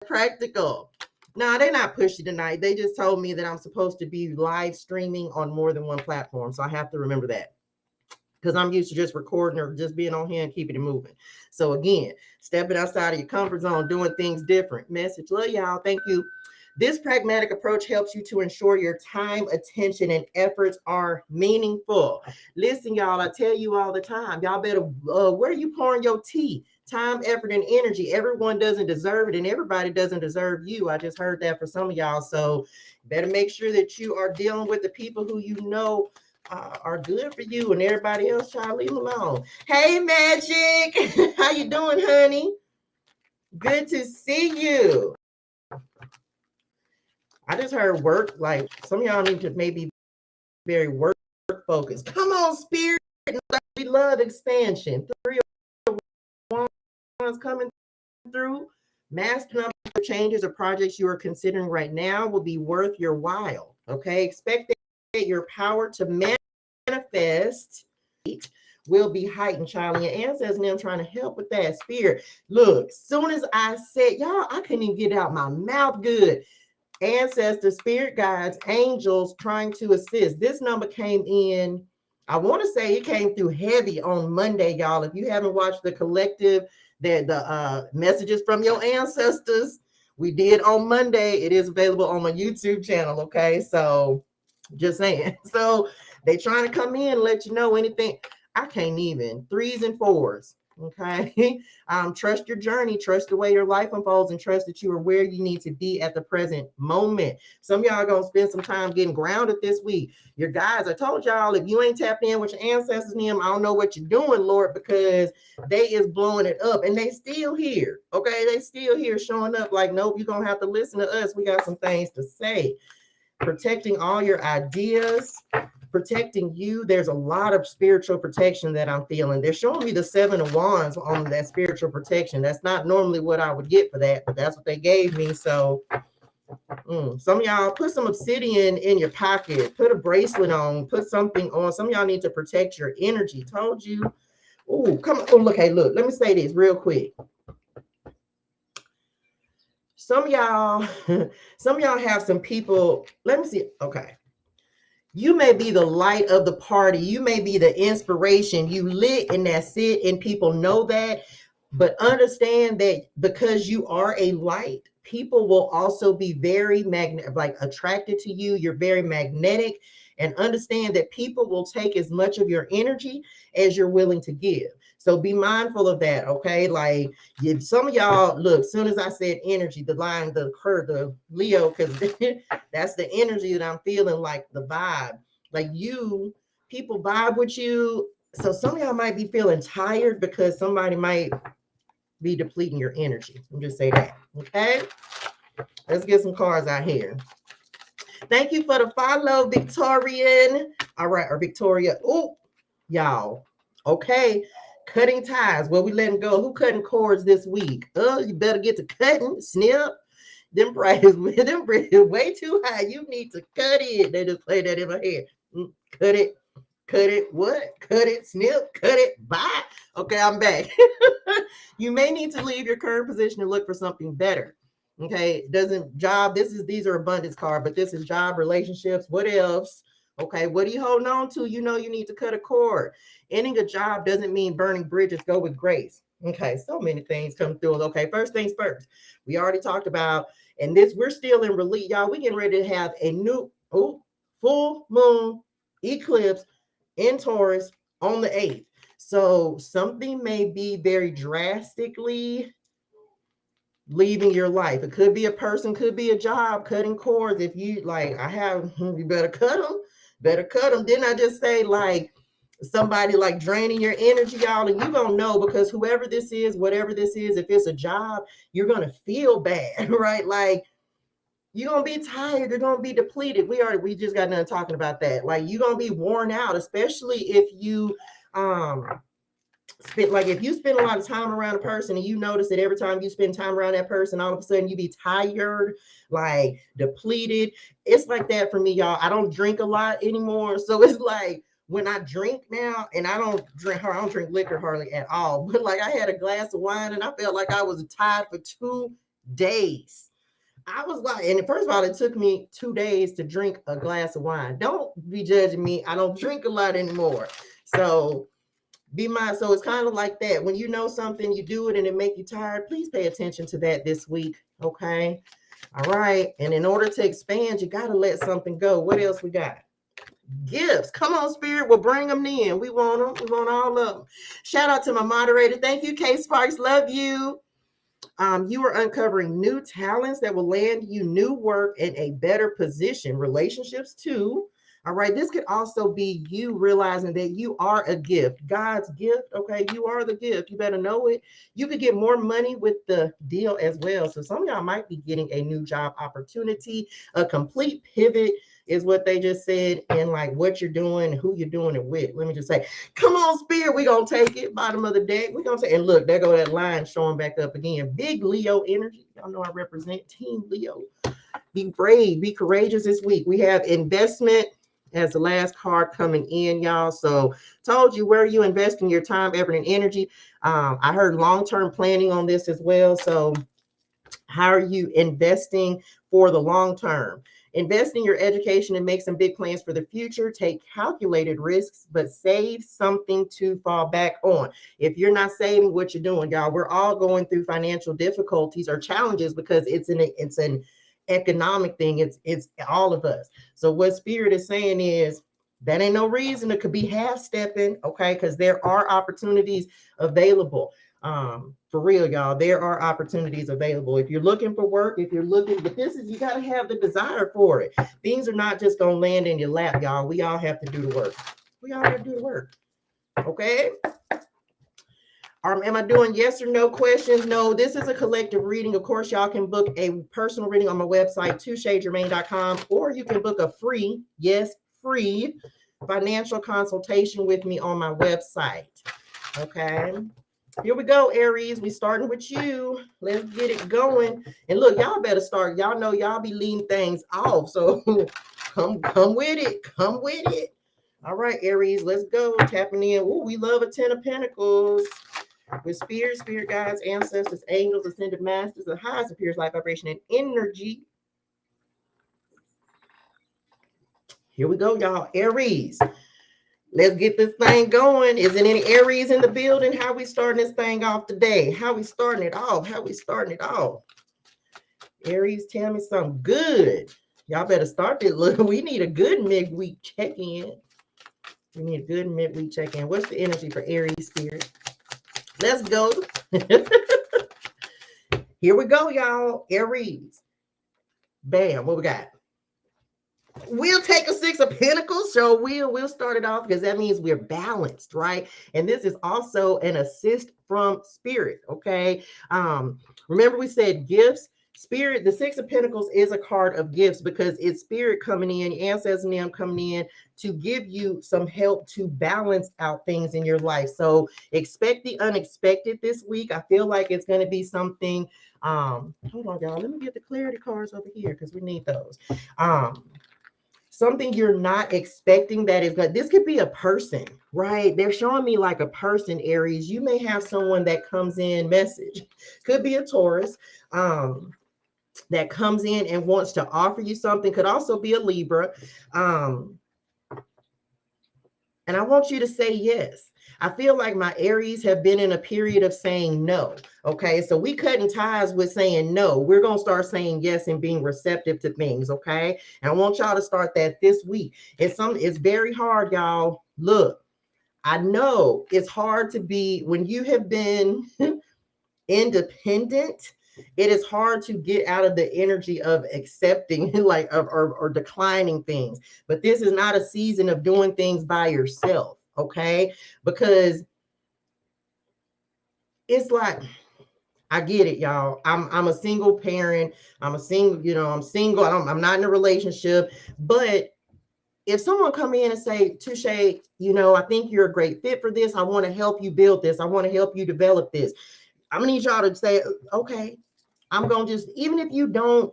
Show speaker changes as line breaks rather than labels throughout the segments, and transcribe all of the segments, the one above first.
practical. No, they're not pushy tonight. They just told me that I'm supposed to be live streaming on more than one platform. So I have to remember that, because I'm used to just recording or just being on here and keeping it moving. So again, stepping outside of your comfort zone, doing things different. Message, love y'all. Thank you. This pragmatic approach helps you to ensure your time, attention, and efforts are meaningful. Listen, y'all, I tell you all the time, y'all better, where are you pouring your tea? Time, effort, and energy. Everyone doesn't deserve it, and everybody doesn't deserve you. I just heard that for some of y'all. So better make sure that you are dealing with the people who you know are good for you, and everybody else, try to leave them alone. Hey, Magic. How you doing, honey? Good to see you. I just heard work, like some of y'all need to maybe very work focused. Come on, Spirit. We love expansion. 3 of Wands coming through. Mastering up the changes or projects you are considering right now will be worth your while. Okay, expect that your power to manifest will be heightened, child. And your ancestors and them trying to help with that. Spirit. Look, soon as I said, y'all, I couldn't even get out my mouth good. Ancestors, spirit guides, angels trying to assist. This number came in, I want to say it came through heavy on Monday, y'all. If you haven't watched the collective, the messages from your ancestors, we did on Monday. It is available on my YouTube channel, okay? So just saying. So they trying to come in and let you know anything. I can't even. 3s and 4s. Okay. Trust your journey, trust the way your life unfolds, and trust that you are where you need to be at the present moment. Some of y'all are gonna spend some time getting grounded this week. Your guys, I told y'all, if you ain't tapped in with your ancestors and them, I don't know what you're doing, Lord, because they is blowing it up and they still here. Okay, they still here showing up like, nope, you're gonna have to listen to us. We got some things to say. Protecting all your ideas, protecting you. There's a lot of spiritual protection that I'm feeling. They're showing me the 7 of Wands on that spiritual protection. That's not normally what I would get for that, but that's what they gave me. So some of y'all put some obsidian in your pocket, put a bracelet on, put something on. Some of y'all need to protect your energy. Told you. Oh, come on. Oh, look, hey, look, let me say this real quick. Some of y'all have some people. Let me see. Okay. You may be the light of the party. You may be the inspiration. You lit and that's it. And people know that. But understand that because you are a light, people will also be very attracted to you. You're very magnetic. And understand that people will take as much of your energy as you're willing to give. So be mindful of that, okay? Like some of y'all, look, as soon as I said energy, the line, the curve, the Leo, because that's the energy that I'm feeling, like the vibe. Like people vibe with you. So some of y'all might be feeling tired because somebody might be depleting your energy. I'll just say that, okay? Let's get some cards out here. Thank you for the follow, Victorian. All right, or Victoria. Oh, y'all. Okay. Cutting ties. Well, we letting go. Who cutting cords this week? Oh, you better get to cutting. Snip. Them prices way too high. You need to cut it. They just play that in my head. Cut it. Cut it. What? Cut it. Snip. Cut it. Bye. Okay, I'm back. You may need to leave your current position and look for something better. Okay, these are abundance card, but this is job, relationships. What else? Okay, what are you holding on to? You know you need to cut a cord. Ending a job doesn't mean burning bridges. Go with grace. Okay, so many things come through. Okay, first things first. We already talked about, and we're still in release, y'all. We getting ready to have a new full moon eclipse in Taurus on the 8th. So something may be very drastically leaving your life. It could be a person, could be a job, cutting cords. If you you better cut them. Didn't I just say like somebody like draining your energy, y'all? And you gonna know, because whoever this is, whatever this is, if it's a job, you're gonna feel bad, right? Like you're gonna be tired, you're gonna be depleted. We just got done talking about that. Like you're gonna be worn out, especially if you if you spend a lot of time around a person and you notice that every time you spend time around that person, all of a sudden you be tired, like depleted. It's like that for me, y'all. I don't drink a lot anymore. So it's like when I drink now, and I don't drink liquor hardly at all, but like I had a glass of wine and I felt like I was tired for 2 days. I was like, and first of all, it took me 2 days to drink a glass of wine. Don't be judging me. I don't drink a lot anymore. So so it's kind of like that. When you know something, you do it and it make you tired, please pay attention to that this week. Okay. All right. And in order to expand, you got to let something go. What else we got? Gifts. Come on, Spirit. We'll bring them in. We want them. We want all of them. Shout out to my moderator. Thank you, K Sparks. Love you. You are uncovering new talents that will land you new work in a better position. Relationships too. All right. This could also be you realizing that you are a gift, God's gift. Okay. You are the gift. You better know it. You could get more money with the deal as well. So some of y'all might be getting a new job opportunity. A complete pivot is what they just said, and like what you're doing, who you're doing it with. Let me just say, come on, Spirit, we're going to take it. Bottom of the deck. We're going to take, and look, there go that line showing back up again. Big Leo energy. Y'all know I represent Team Leo. Be brave, be courageous this week. We have investment as the last card coming in, y'all. So told you, where are you investing your time, effort, and energy? I heard long-term planning on this as well. So how are you investing for the long term? Invest in your education and make some big plans for the future. Take calculated risks, but save something to fall back on. If you're not saving, what you're doing, y'all, we're all going through financial difficulties or challenges because it's an economic thing. It's all of us. So what Spirit is saying is that ain't no reason it could be half stepping, okay? Because there are opportunities available. For real, y'all, there are opportunities available. If you're looking for work, if you're looking, but you got to have the desire for it. Things are not just going to land in your lap, y'all. We all have to do the work. We all have to do the work. Okay. Am I doing yes or no questions? No, this is a collective reading. Of course, y'all can book a personal reading on my website, touchegermain.com, or you can book a free financial consultation with me on my website. Okay. Here we go, Aries. We starting with you. Let's get it going. And look, y'all better start. Y'all know y'all be leading things off. So come with it. Come with it. All right, Aries, let's go. Tapping in. Ooh, we love a 10 of Pentacles. With spirit guides, ancestors, angels, ascended masters, the highest appears light vibration and energy. Here we go, y'all. Aries. Let's get this thing going. Is there any Aries in the building? How we starting this thing off today? How we starting it off? Aries, tell me something good. Y'all better start this. Look, we need a good midweek check-in. What's the energy for Aries, Spirit? Let's go. Here we go, y'all. Aries. Bam. What we got? We'll take a 6 of Pentacles. So we'll start it off because that means we're balanced, right? And this is also an assist from Spirit. Okay. Remember we said gifts. Spirit, the 6 of Pentacles is a card of gifts because it's Spirit coming in, ancestors and them coming in to give you some help to balance out things in your life. So expect the unexpected this week. I feel like it's going to be something. Hold on, y'all. Let me get the clarity cards over here because we need those. Something you're not expecting that is good. This could be a person, right? They're showing me like a person, Aries. You may have someone that comes in message. Could be a Taurus. That comes in and wants to offer you something. Could also be a Libra. And I want you to say yes. I feel like my Aries have been in a period of saying no. Okay, so we cutting ties with saying no. We're going to start saying yes and being receptive to things. Okay, and I want y'all to start that this week. It's very hard, y'all. Look, I know it's hard to be when you have been independent. It is hard to get out of the energy of accepting or declining things. But this is not a season of doing things by yourself, okay? Because it's like, I get it, y'all. I'm a single parent. I'm single. I'm not in a relationship. But if someone come in and say, Touche, I think you're a great fit for this. I want to help you build this. I want to help you develop this. I'm gonna need y'all to say, okay, I'm going to just, even if you don't,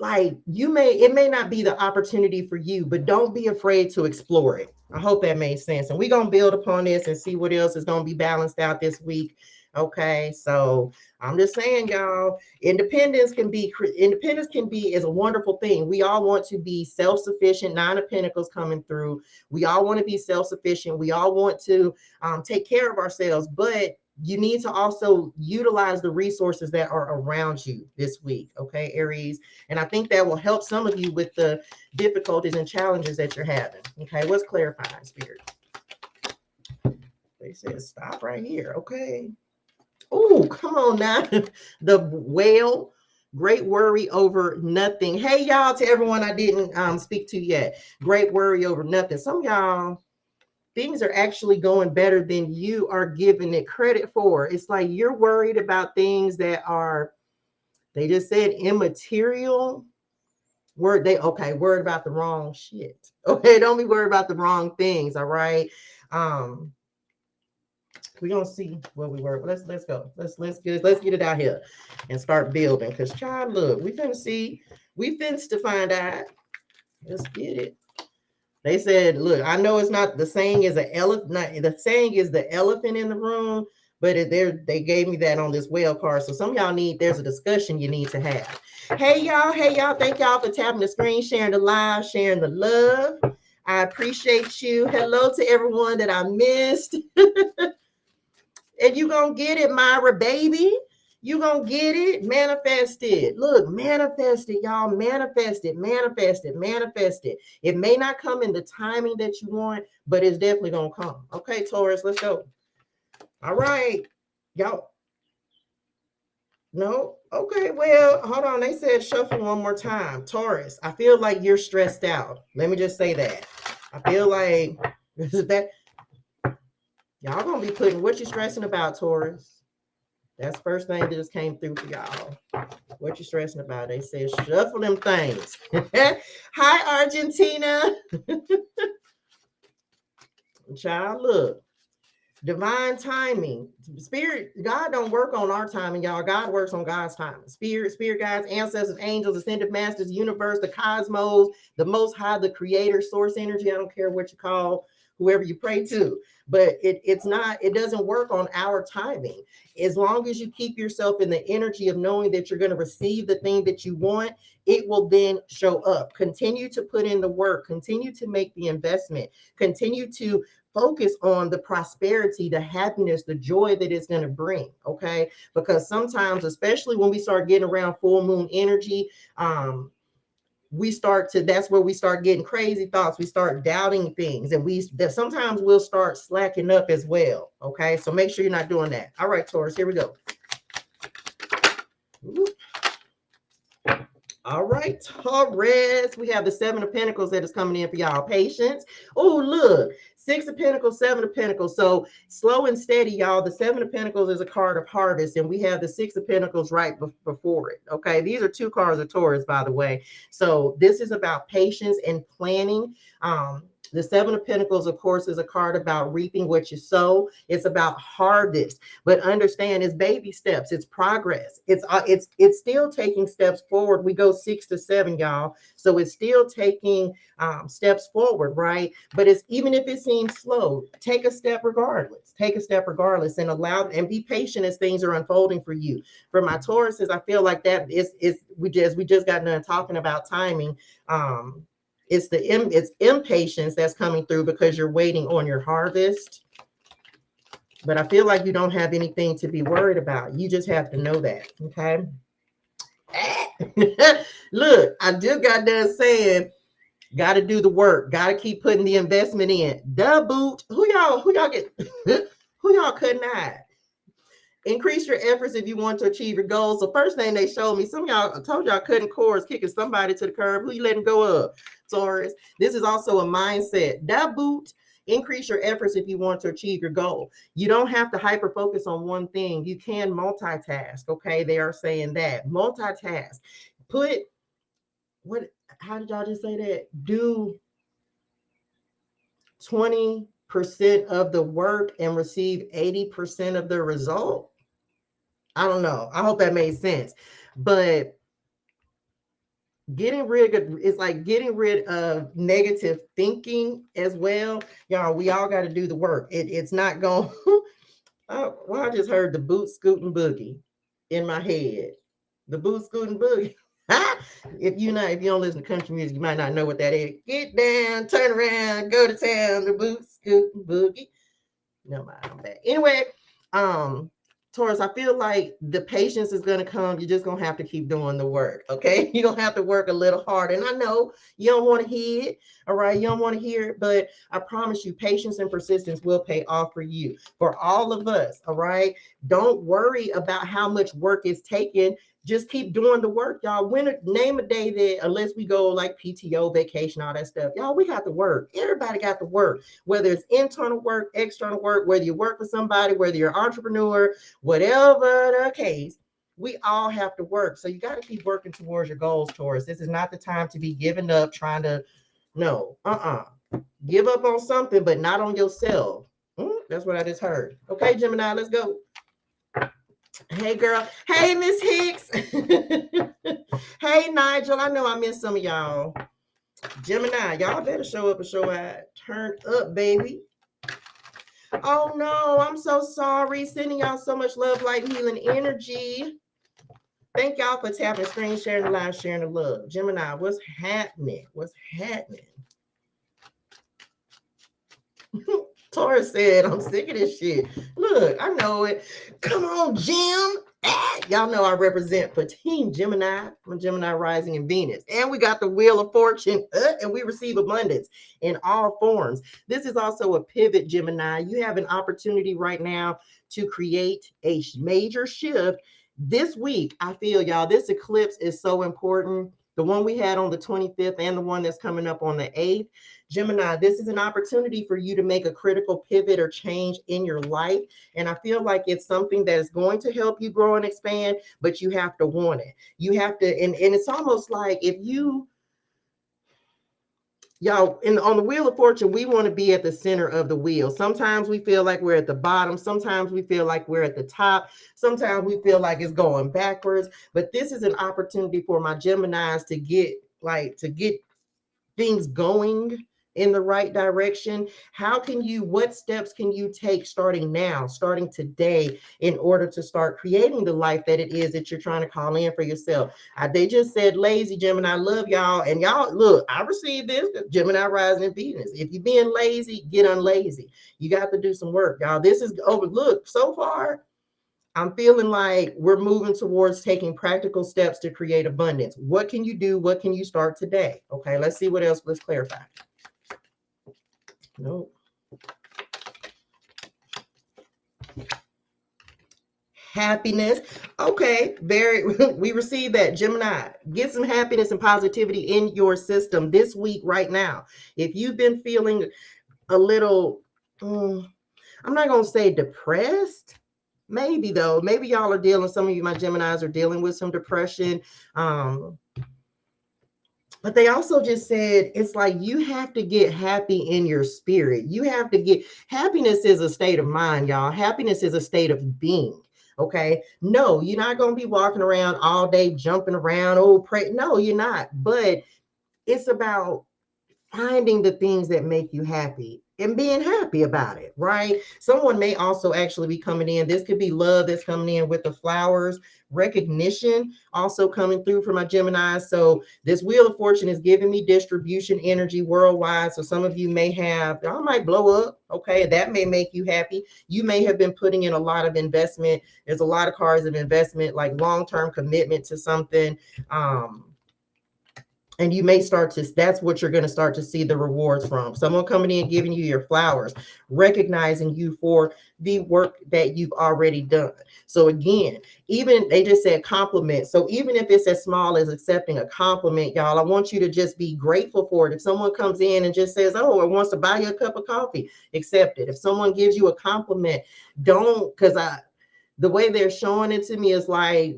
it may not be the opportunity for you, but don't be afraid to explore it. I hope that made sense. And we're going to build upon this and see what else is going to be balanced out this week. Okay, so I'm just saying, y'all, independence can be is a wonderful thing. We all want to be self-sufficient. Nine of Pentacles coming through. We all want to be self-sufficient. We all want to take care of ourselves, but you need to also utilize the resources that are around you this week. Okay, Aries, and I think that will help some of you with the difficulties and challenges that you're having. Okay, what's clarifying, Spirit? They said stop right here. Okay. Oh, come on now. The whale, great worry over nothing. Hey, y'all, to everyone I didn't speak to yet. Great worry over nothing. Some y'all, things are actually going better than you are giving it credit for. It's like you're worried about things that are, they just said immaterial. Worried about the wrong shit. Okay, don't be worried about the wrong things. All right. We're gonna see what we were. Let's go. Let's get it out here and start building. Because child, look, we finna to find out. Let's get it. They said, look, I know it's not the saying is an elephant, the saying is the elephant in the room, but they gave me that on this whale card. So some of y'all there's a discussion you need to have. Hey y'all, thank y'all for tapping the screen, sharing the live, sharing the love. I appreciate you. Hello to everyone that I missed. And you gonna get it, Myra, baby. You gonna get it. Manifest it. Look, manifest it, y'all. Manifest it. It may not come in the timing that you want, but it's definitely gonna come. Okay, Taurus, let's go. All right, y'all. No? Okay, well, hold on. They said shuffle one more time. Taurus, I feel like you're stressed out. Let me just say that. I feel like that. Y'all gonna be putting what you stressing about, Taurus. That's the first thing that just came through for y'all. What you stressing about? They said shuffle them things. Hi, Argentina. Child, look. Divine timing. Spirit, God don't work on our timing, y'all. God works on God's timing. Spirit guides, ancestors, angels, ascended masters, universe, the cosmos, the most high, the creator, source energy. I don't care what you call whoever you pray to, but it doesn't work on our timing. As long as you keep yourself in the energy of knowing that you're going to receive the thing that you want, it will then show up. Continue to put in the work, continue to make the investment, continue to focus on the prosperity, the happiness, the joy that it's going to bring. Okay. Because sometimes, especially when we start getting around full moon energy, that's where we start getting crazy thoughts. We start doubting things, and sometimes we'll start slacking up as well. Okay. So make sure you're not doing that. All right, Taurus, here we go. Ooh. All right, Taurus, we have the Seven of Pentacles that is coming in for y'all. Patience. Oh, look, Six of Pentacles, Seven of Pentacles. So slow and steady, y'all. The Seven of Pentacles is a card of harvest, and we have the Six of Pentacles right before it. Okay, these are two cards of Taurus, by the way. So this is about patience and planning. The Seven of Pentacles, of course, is a card about reaping what you sow. It's about harvest, but understand it's baby steps. It's progress. It's still taking steps forward. We go 6 to 7, y'all. So it's still taking steps forward, right? But it's even if it seems slow, take a step regardless. Take a step regardless, and allow and be patient as things are unfolding for you. For my Tauruses, I feel like that we just got done talking about timing. It's impatience that's coming through because you're waiting on your harvest. But I feel like you don't have anything to be worried about. You just have to know that. Okay. Look, I just got done saying, got to do the work. Got to keep putting the investment in. The boot. Who y'all get? Who y'all couldn't hide? Increase your efforts if you want to achieve your goals. So first thing they showed me, some of y'all, I told y'all cutting cords, kicking somebody to the curb. Who you letting go of? Taurus. This is also a mindset. That boot. Increase your efforts if you want to achieve your goal. You don't have to hyper focus on one thing. You can multitask. Okay. They are saying that. Multitask. How did y'all just say that? Do 20% of the work and receive 80% of the result. I don't know. I hope that made sense. But it's like getting rid of negative thinking as well. Y'all, we all got to do the work. It's not going Well, I just heard the boot scooting boogie in my head. The boot scooting boogie. If you don't listen to country music, you might not know what that is. Get down, turn around, go to town. The boot scooting boogie. No mind, I'm back. Anyway, Taurus, I feel like the patience is gonna come. You're just gonna have to keep doing the work. Okay, you're gonna have to work a little harder. And I know you don't want to hear it. All right, you don't want to hear it, but I promise you, patience and persistence will pay off for you, for all of us. All right, don't worry about how much work is taken. Just keep doing the work, y'all. Name a day that, unless we go like PTO, vacation, all that stuff, y'all, we got to work. Everybody got to work, whether it's internal work, external work, whether you work for somebody, whether you're an entrepreneur, whatever the case, we all have to work. So you got to keep working towards your goals, Taurus. This is not the time to be giving up, trying to, no, give up on something, but not on yourself. That's what I just heard. Okay, Gemini, let's go. Hey, girl. Hey, Miss Hicks. Hey, Nigel. I know I missed some of y'all. Gemini, y'all better show up and show out. Turn up, baby. Oh, no. I'm so sorry. Sending y'all so much love, light, healing energy. Thank y'all for tapping screen, sharing the live, sharing the love. Gemini, what's happening? What's happening? Taurus said, I'm sick of this shit. Look, I know it. Come on, Jim. Y'all know I represent for Team Gemini. I'm Gemini rising in Venus. And we got the Wheel of Fortune, and we receive abundance in all forms. This is also a pivot, Gemini. You have an opportunity right now to create a major shift. This week, I feel, y'all, this eclipse is so important. The one we had on the 25th and the one that's coming up on the 8th. Gemini, this is an opportunity for you to make a critical pivot or change in your life. And I feel like it's something that is going to help you grow and expand, but you have to want it. You have to, and it's almost like if you, y'all, on the Wheel of Fortune, we want to be at the center of the wheel. Sometimes we feel like we're at the bottom. Sometimes we feel like we're at the top. Sometimes we feel like it's going backwards. But this is an opportunity for my Geminis to get things going in the right direction. What steps can you take starting now, starting today, in order to start creating the life that it is that you're trying to call in for yourself? They just said lazy, Gemini. I love y'all. And y'all, look, I received this, Gemini rising in Venus. If you're being lazy, get unlazy. You got to do some work, y'all. This is overlooked so far. I'm feeling like we're moving towards taking practical steps to create abundance. What can you do? What can you start today? Okay, let's see what else. Let's clarify. Nope. Happiness. Okay, we received that, Gemini. Get some happiness and positivity in your system this week right now. If you've been feeling a little, I'm not going to say depressed. Maybe though. Maybe y'all are dealing, some of you, my Geminis, are dealing with some depression. But they also just said, it's like you have to get happy in your spirit. You have to get, happiness is a state of mind, y'all. Happiness is a state of being. Okay. No, you're not going to be walking around all day, jumping around. Oh, pray. No, you're not. But it's about finding the things that make you happy and being happy about it, right? Someone may also actually be coming in. This could be love that's coming in with the flowers, recognition also coming through for my Gemini. So this Wheel of Fortune is giving me distribution energy worldwide. So some of you y'all might blow up. Okay. That may make you happy. You may have been putting in a lot of investment. There's a lot of cards of investment, like long-term commitment to something. And you may that's what you're going to start to see the rewards from. Someone coming in, giving you your flowers, recognizing you for the work that you've already done. So again, even they just said compliment. So even if it's as small as accepting a compliment, y'all, I want you to just be grateful for it. If someone comes in and just says, oh, it wants to buy you a cup of coffee, accept it. If someone gives you a compliment, because the way they're showing it to me is like,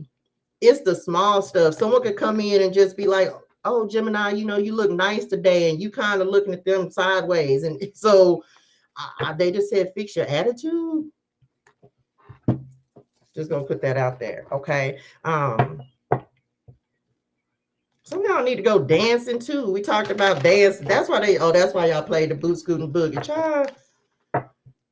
it's the small stuff. Someone could come in and just be like, oh, Gemini, you look nice today, and you kind of looking at them sideways. And so they just said, fix your attitude. Just going to put that out there. Okay. Some of y'all need to go dancing too. We talked about dance. That's why y'all played the boot scooting boogie. Child.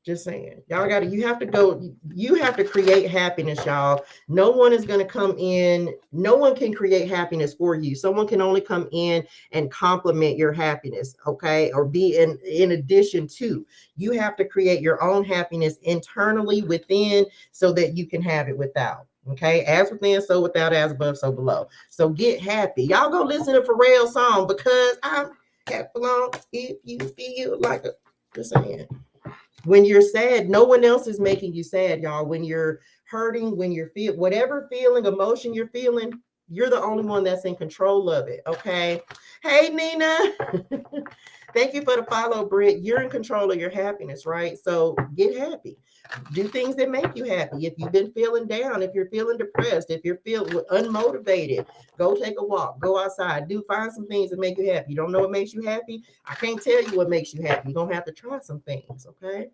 Just saying. Y'all got to, you have to go, you have to create happiness, y'all. No one is going to come in. No one can create happiness for you. Someone can only come in and complement your happiness, okay? Or be in addition to. You have to create your own happiness internally within so that you can have it without. Okay, as within, so without, as above, so below. So get happy. Y'all go listen to Pharrell's song, Because I'm Happy Alone. If you feel like a, just saying. When you're sad, no one else is making you sad, y'all. When you're hurting, when you're feel whatever feeling, emotion you're feeling, you're the only one that's in control of it. Okay. Hey, Nina. Thank you for the follow, Britt. You're in control of your happiness, right? So get happy. Do things that make you happy. If you've been feeling down, if you're feeling depressed, if you're feeling unmotivated, go take a walk, go outside, find some things that make you happy. You don't know what makes you happy? I can't tell you what makes you happy. You're going to have to try some things, okay?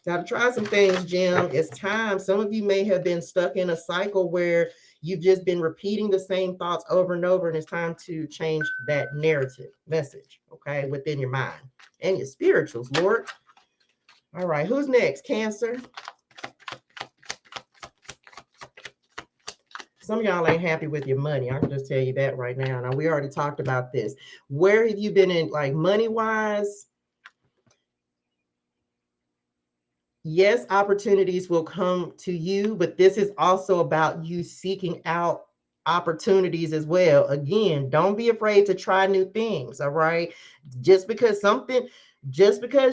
Got to try some things, Jim. It's time. Some of you may have been stuck in a cycle where you've just been repeating the same thoughts over and over, and it's time to change that narrative message, okay, within your mind and your spirituals, Lord. All right, who's next? Cancer. Some of y'all ain't happy with your money. I can just tell you that right now. Now, we already talked about this. Where have you been in, like, money-wise? Yes, opportunities will come to you, but this is also about you seeking out opportunities as well. Again, don't be afraid to try new things, all right? Just because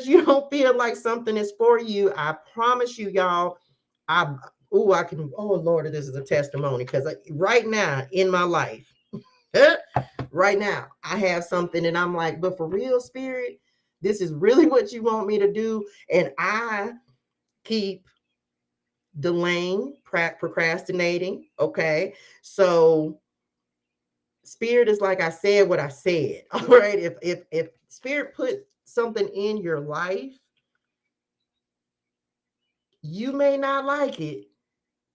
you don't feel like something is for you, I promise you, y'all, oh Lord, this is a testimony, because right now in my life, right now, I have something and I'm like, but for real, Spirit, this is really what you want me to do, and I keep delaying, procrastinating. Okay. So Spirit is like, I said what I said. All right. If Spirit put something in your life, you may not like it,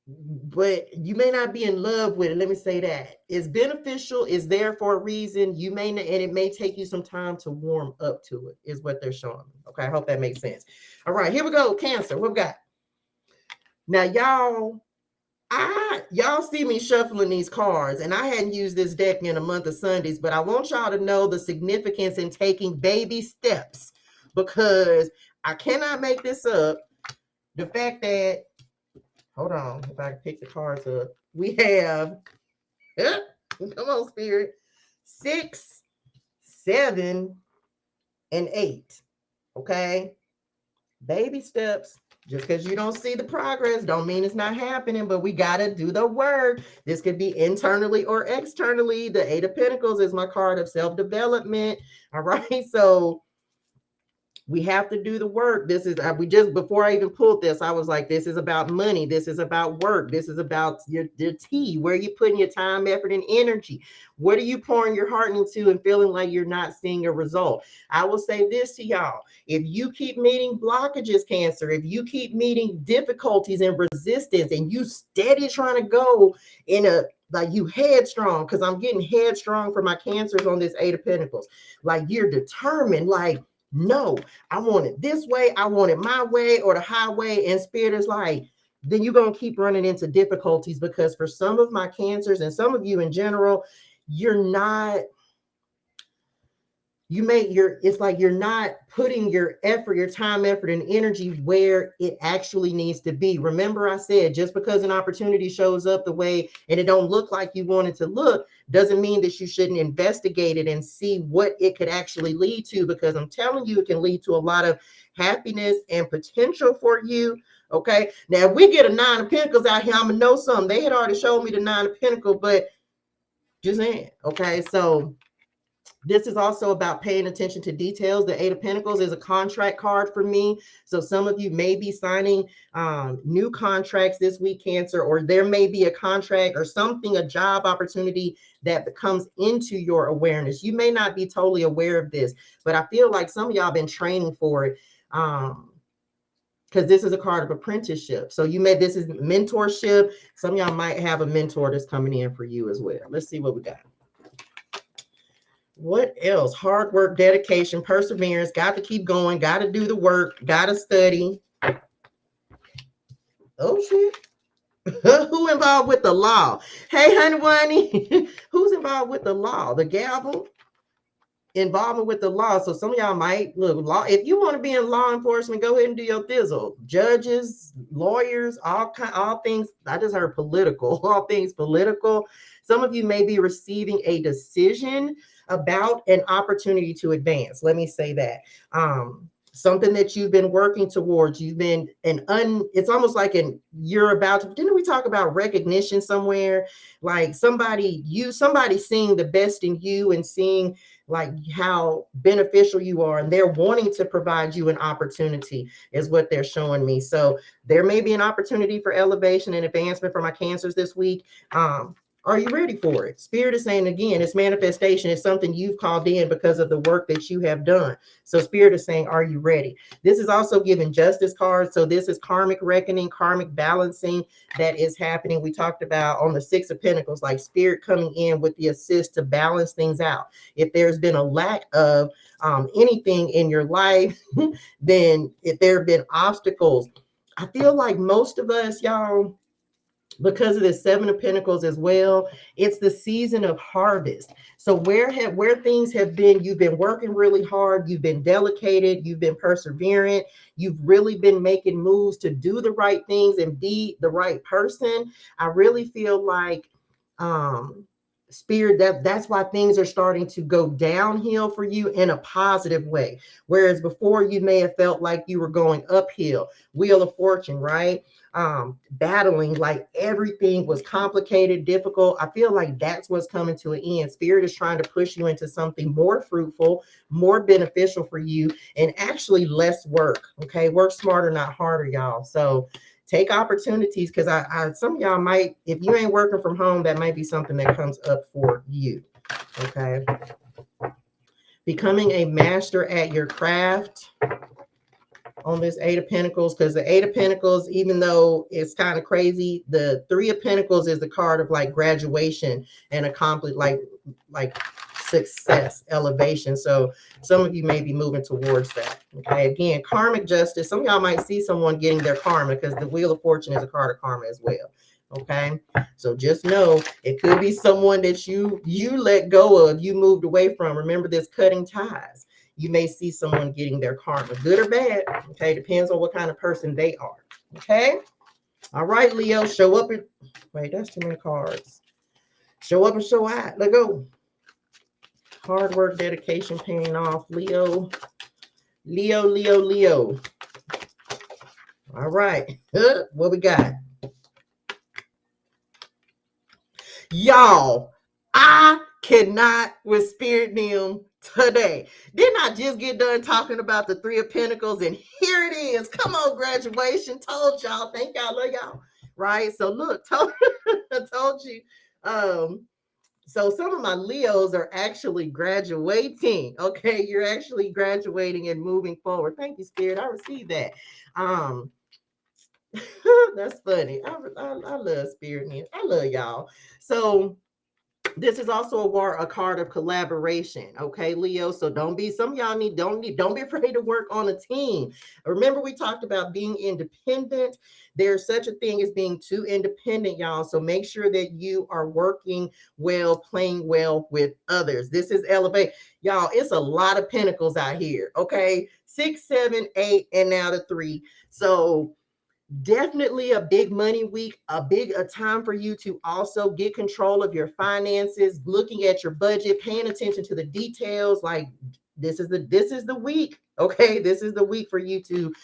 but you may not be in love with it. Let me say that. It's beneficial. It's there for a reason. You may not, and it may take you some time to warm up to it, is what they're showing me. Okay. I hope that makes sense. All right. Here we go. Cancer. What we got? Now, y'all see me shuffling these cards, and I hadn't used this deck in a month of Sundays, but I want y'all to know the significance in taking baby steps, because I cannot make this up. The fact that, hold on, if I can pick the cards up, we have, come on, Spirit, 6, 7, and 8. Okay, baby steps. Just because you don't see the progress don't mean it's not happening, but we got to do the work. This could be internally or externally. The 8 of Pentacles is my card of self-development. All right. So we have to do the work. This is, before I even pulled this, I was like, this is about money. This is about work. This is about your tea. Where are you putting your time, effort, and energy? What are you pouring your heart into and feeling like you're not seeing a result? I will say this to y'all. If you keep meeting blockages, Cancer, if you keep meeting difficulties and resistance, and you steady trying to go in like you headstrong, because I'm getting headstrong for my Cancers on this 8 of Pentacles. Like you're determined, like, no, I want it this way. I want it my way or the highway. And Spirit is like, then you're going to keep running into difficulties, because for some of my Cancers and some of you in general, it's like you're not putting your effort, your time, effort, and energy where it actually needs to be. Remember, I said, just because an opportunity shows up the way and it don't look like you want it to look, doesn't mean that you shouldn't investigate it and see what it could actually lead to, because I'm telling you, it can lead to a lot of happiness and potential for you. Okay. Now, if we get a 9 of Pentacles out here, I'm going to know something. They had already showed me the 9 of Pentacles, but just saying. Okay. So this is also about paying attention to details. The 8 of Pentacles is a contract card for me. So some of you may be signing new contracts this week, Cancer, or there may be a contract or something, a job opportunity that comes into your awareness. You may not be totally aware of this, but I feel like some of y'all been training for it. Because this is a card of apprenticeship. So this is mentorship. Some of y'all might have a mentor that's coming in for you as well. Let's see what we got. What else? Hard work, dedication, perseverance. Got to keep going. Got to do the work. Got to study. Oh, shit. Who involved with the law? Hey, honey, bunny. Who's involved with the law? The gavel? Involvement with the law. So some of y'all might look law. If you want to be in law enforcement, go ahead and do your thizzle. Judges, lawyers, all things. I just heard political. All things political. Some of you may be receiving a decision about an opportunity to advance. Let me say that. Something that you've been working towards. You've been it's almost like you're about to, didn't we talk about recognition somewhere? Like somebody seeing the best in you and seeing like how beneficial you are, and they're wanting to provide you an opportunity is what they're showing me. So there may be an opportunity for elevation and advancement for my Cancers this week. Are you ready for it? Spirit is saying, again, it's manifestation. It's something you've called in because of the work that you have done. So Spirit is saying, are you ready? This is also giving justice cards. So this is karmic reckoning, karmic balancing that is happening. We talked about on the Six of Pentacles, like Spirit coming in with the assist to balance things out. If there's been a lack of anything in your life, then if there have been obstacles, I feel like most of us, y'all, because of the Seven of Pentacles as well, it's the season of harvest. So where things have been, you've been working really hard, you've been dedicated, you've been perseverant, you've really been making moves to do the right things and be the right person. I really feel like Spirit, that's why things are starting to go downhill for you in a positive way. Whereas before you may have felt like you were going uphill. Wheel of Fortune, right? Battling, like everything was complicated, difficult. I feel like that's what's coming to an end. Spirit is trying to push you into something more fruitful, more beneficial for you, and actually less work. Okay, work smarter, not harder, y'all. So take opportunities, because I some of y'all might, if you ain't working from home, that might be something that comes up for you. Okay, becoming a master at your craft on this Eight of Pentacles, because the Eight of Pentacles, even though it's kind of crazy, the Three of Pentacles is the card of like graduation and accomplish, like success, elevation. So some of you may be moving towards that. Okay, again, karmic justice. Some of y'all might see someone getting their karma, because the Wheel of Fortune is a card of karma as well. Okay, so just know it could be someone that you let go of, you moved away from. Remember this, cutting ties. You may see someone getting their karma, good or bad. Okay, depends on what kind of person they are. Okay, all right, Leo, show up and wait, that's too many cards. Show up and show out. Let go. Hard work, dedication, paying off. Leo, Leo, Leo, Leo. All right, what we got? Y'all, I cannot with Spirit Nim today. Didn't I just get done talking about the Three of Pentacles, and here it is. Come on, graduation. Told y'all. Thank y'all. Love y'all. Right? So look, I told you. So some of my Leos are actually graduating. Okay, you're actually graduating and moving forward. Thank you, Spirit. I received that. That's funny. I love Spirit Nim. I love y'all. So this is also a card of collaboration. Okay, Leo. So don't be afraid to work on a team. Remember, we talked about being independent. There's such a thing as being too independent, y'all. So make sure that you are working well, playing well with others. This is elevate. Y'all, it's a lot of pentacles out here. Okay, 6, 7, 8, and now the 3. So definitely a big money week, a time for you to also get control of your finances, looking at your budget, paying attention to the details. Like this is the week. Okay, this is the week for you to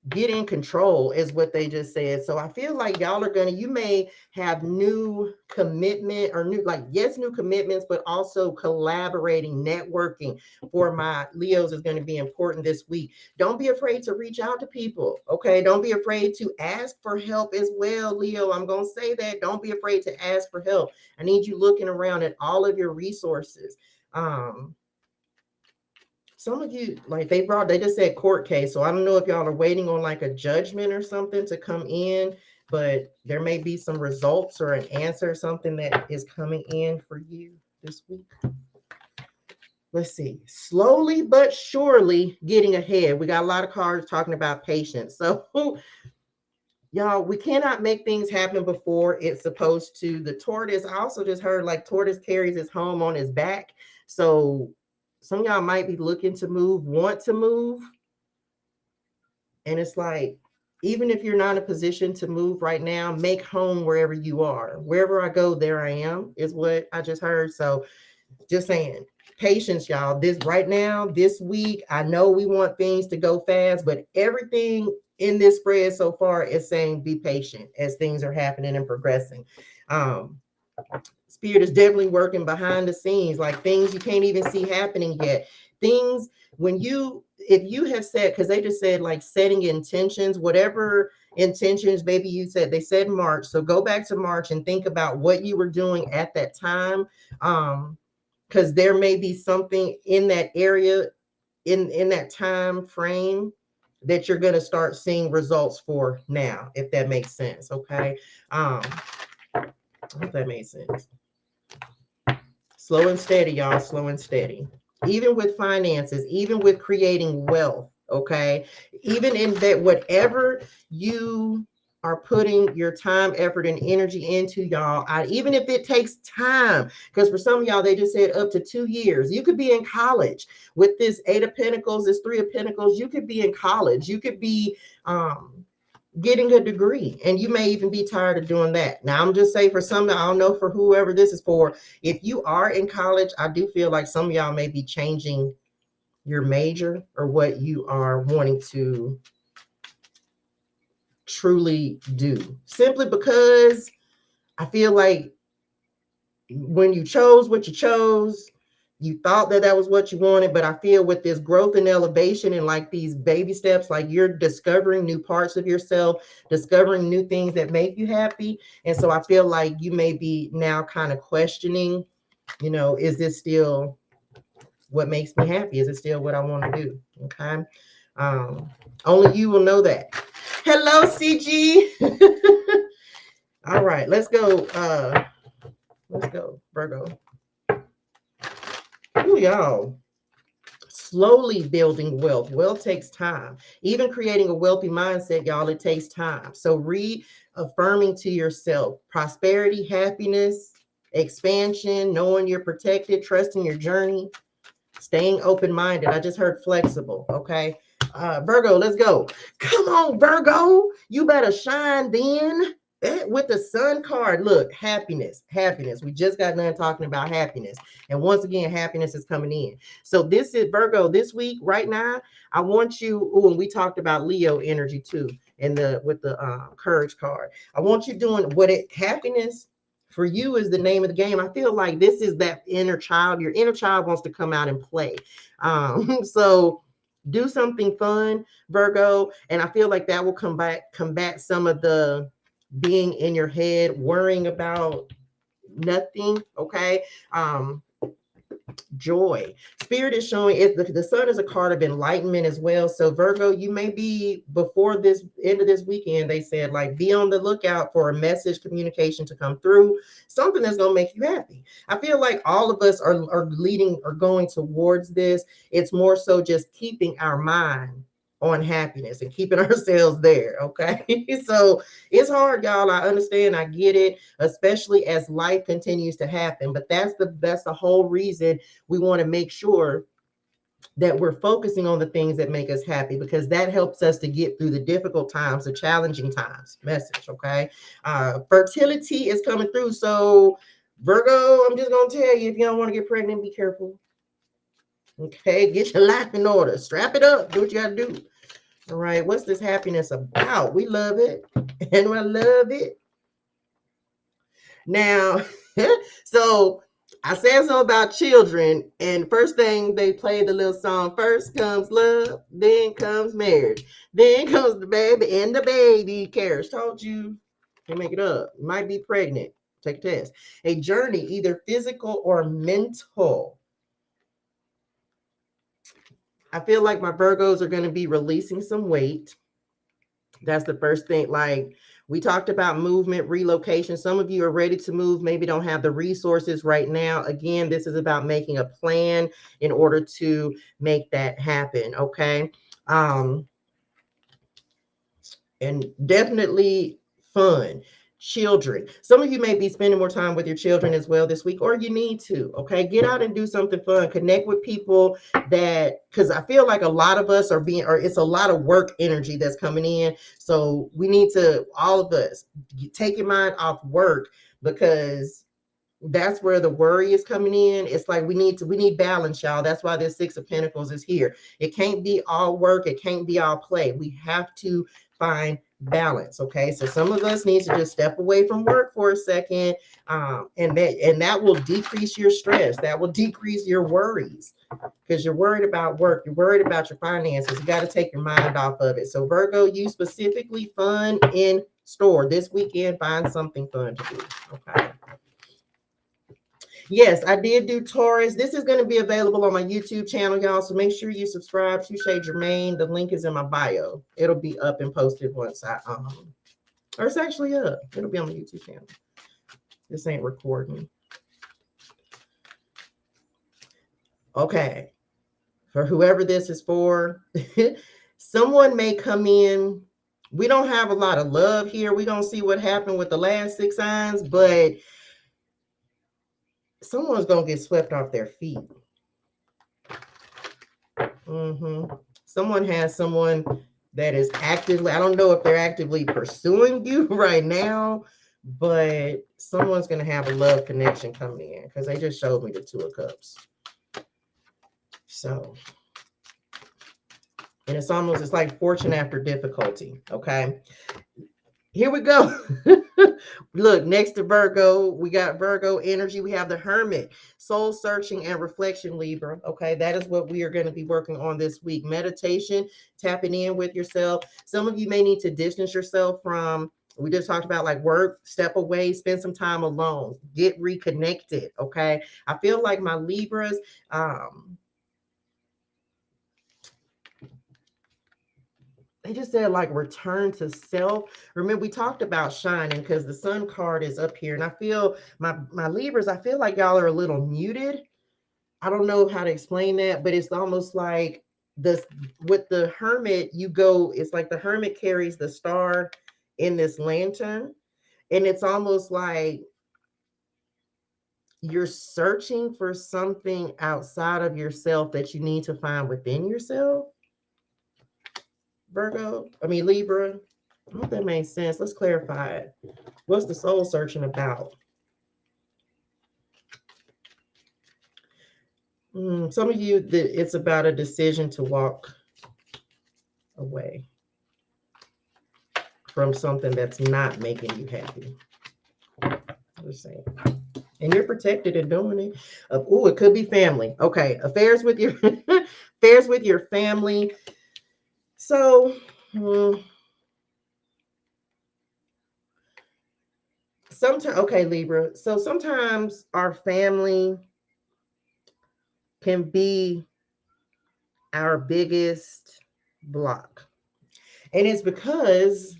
get in control, is what they just said. So I feel like y'all are you may have new commitment or new commitments, but also collaborating, networking for my Leos is going to be important this week. Don't be afraid to reach out to people. Okay, don't be afraid to ask for help as well, Leo. I'm going to say that. Don't be afraid to ask for help. I need you looking around at all of your resources. Some of you, like they just said court case. So I don't know if y'all are waiting on like a judgment or something to come in, but there may be some results or an answer, something that is coming in for you. this week. Let's see. Slowly but surely getting ahead. We got a lot of cards talking about patience. So, y'all, we cannot make things happen before it's supposed to. The tortoise, I also just heard like tortoise carries his home on his back. So some of y'all might be looking to move, want to move. And it's like, even if you're not in a position to move right now, make home wherever you are. Wherever I go, there I am, is what I just heard. So just saying, patience, y'all. This right now, this week, I know we want things to go fast, but everything in this spread so far is saying be patient as things are happening and progressing. Spirit is definitely working behind the scenes, like things you can't even see happening yet. Things when you, if you have said, because they just said like setting intentions, whatever intentions, maybe you said, they said March. So go back to March and think about what you were doing at that time. Because there may be something in that area, in that time frame that you're going to start seeing results for now, if that makes sense. Okay. I hope that made sense. Slow and steady, y'all. Slow and steady. Even with finances, even with creating wealth. Okay. Even in that, whatever you are putting your time, effort, and energy into, y'all, even if it takes time, because for some of y'all, they just said up to 2 years. You could be in college with this 8 of Pentacles, this 3 of Pentacles. You could be in college. You could be getting a degree, and you may even be tired of doing that. Now, I'm just saying for some, I don't know for whoever this is for. If you are in college, I do feel like some of y'all may be changing your major or what you are wanting to truly do, simply because I feel like when you chose what you chose, you thought that that was what you wanted. But I feel with this growth and elevation and like these baby steps, like you're discovering new parts of yourself, discovering new things that make you happy. And so I feel like you may be now kind of questioning, you know, is this still what makes me happy? Is it still what I want to do? Okay. Only you will know that. Hello, CG. All right, let's go. Let's go, Virgo. Ooh, y'all. Slowly building wealth. Wealth takes time. Even creating a wealthy mindset, y'all, it takes time. So reaffirming to yourself prosperity, happiness, expansion, knowing you're protected, trusting your journey, staying open-minded. I just heard flexible. Okay. Virgo, let's go. Come on, Virgo. You better shine then. With the sun card, look, happiness. We just got done talking about happiness. And once again, happiness is coming in. So this is Virgo this week, right now. I want you, and we talked about Leo energy too, with the courage card. I want you doing happiness for you is the name of the game. I feel like this is that inner child. Your inner child wants to come out and play. So do something fun, Virgo. And I feel like that will combat some of the being in your head, worrying about nothing. Okay. Joy. Spirit is showing the sun is a card of enlightenment as well. So Virgo, you may be, before this end of this weekend, they said like be on the lookout for a message communication to come through, something that's going to make you happy. I feel like all of us are leading or going towards this. It's more so just keeping our mind on happiness and keeping ourselves there. Okay. So it's hard, y'all. I understand. I get it, especially as life continues to happen. But that's the whole reason we want to make sure that we're focusing on the things that make us happy, because that helps us to get through the difficult times, the challenging times. Message. Okay. Fertility is coming through. So Virgo, I'm just going to tell you, if you don't want to get pregnant, be careful. Okay. Get your life in order. Strap it up. Do what you got to do. All right, what's this happiness about? We love it, and I love it. Now, so I said something about children, and first thing they played the little song. First comes love, then comes marriage, then comes the baby and the baby carriage. Told you, can't make it up. You might be pregnant. Take a test. A journey, either physical or mental. I feel like my Virgos are going to be releasing some weight. That's the first thing. Like We talked about movement, relocation. Some of you are ready to move, maybe don't have the resources right now. Again, this is about making a plan in order to make that happen, okay? And definitely fun. Children. Some of you may be spending more time with your children as well this week, or you need to, okay? Get out and do something fun. Connect with people that, because I feel like a lot of us are being, or it's a lot of work energy that's coming in. So we need to, all of us, take your mind off work, because that's where the worry is coming in. It's like we need balance, y'all. That's why this Six of Pentacles is here. It can't be all work. It can't be all play. We have to find balance. Okay, so some of us need to just step away from work for a second, and that will decrease your stress. That will decrease your worries, because you're worried about work. You're worried about your finances. You got to take your mind off of it. So Virgo, you specifically, fun in store this weekend. Find something fun to do. Okay. Yes, I did do Taurus. This is going to be available on my YouTube channel, y'all. So make sure you subscribe to Shay Germain. The link is in my bio. It'll be up and posted once I or it's actually up. It'll be on my YouTube channel. This ain't recording. Okay. For whoever this is for, someone may come in. We don't have a lot of love here. We're going to see what happened with the last 6 signs, but someone's going to get swept off their feet. Someone has someone that is actively, I don't know if they're actively pursuing you right now, but someone's going to have a love connection coming in, because they just showed me the 2 of Cups. So, and it's like fortune after difficulty. Okay. Here we go. Look, next to Virgo, we got Virgo energy. We have the Hermit, soul searching and reflection, Libra. Okay, that is what we are going to be working on this week. Meditation, tapping in with yourself. Some of you may need to distance yourself from, we just talked about like work, step away, spend some time alone, get reconnected. Okay, I feel like my Libras, they just said like return to self. Remember, we talked about shining, because the sun card is up here. And I feel my Libras, I feel like y'all are a little muted. I don't know how to explain that, but it's almost like this with the Hermit, you go, it's like the Hermit carries the star in this lantern. And it's almost like you're searching for something outside of yourself that you need to find within yourself. Libra. I hope that makes sense. Let's clarify it. What's the soul searching about? Some of you, it's about a decision to walk away from something that's not making you happy. Let's see. And you're protected in doing it. It could be family. Okay, affairs with your affairs with your family. So, sometimes, okay, Libra. So sometimes our family can be our biggest block. And it's because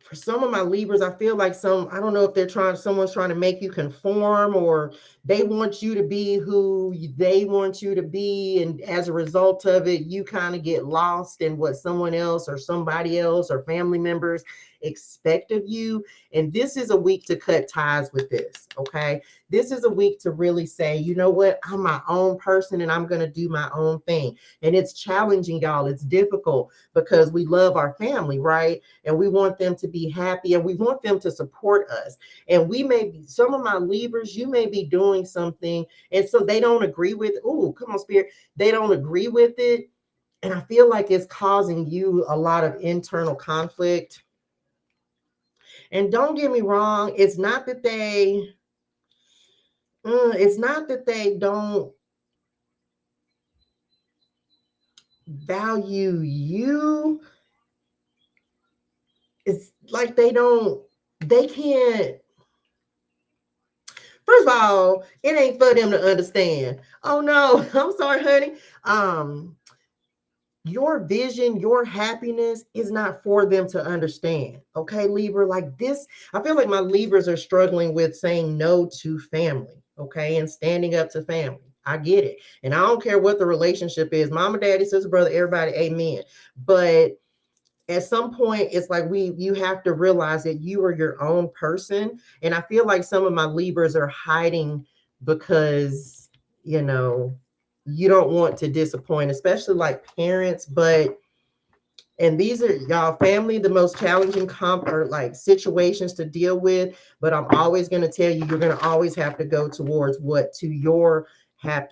for some of my Libras, I feel like I don't know if someone's trying to make you conform, or they want you to be who they want you to be. And as a result of it, you kind of get lost in what someone else or somebody else or family members expect of you. And this is a week to cut ties with this. Okay. This is a week to really say, you know what? I'm my own person and I'm going to do my own thing. And it's challenging, y'all. It's difficult because we love our family, right? And we want them to be happy and we want them to support us. And we may be, some of my Libras, you may be doing something and so they don't agree with, come on, Spirit. They don't agree with it. And I feel like it's causing you a lot of internal conflict. And don't get me wrong, it's not that they don't value you. It's like they can't. First of all, it ain't for them to understand. Oh no, I'm sorry, honey. your vision, your happiness is not for them to understand. Okay, Libra, like this, I feel like my Libras are struggling with saying no to family, okay, and standing up to family. I get it. And I don't care what the relationship is, mama, daddy, sister, brother, everybody, amen. But at some point, it's like you have to realize that you are your own person. And I feel like some of my Libras are hiding because, you know, you don't want to disappoint, especially like parents. But and these are y'all family, the most challenging or like situations to deal with. But I'm always going to tell you, you're going to always have to go towards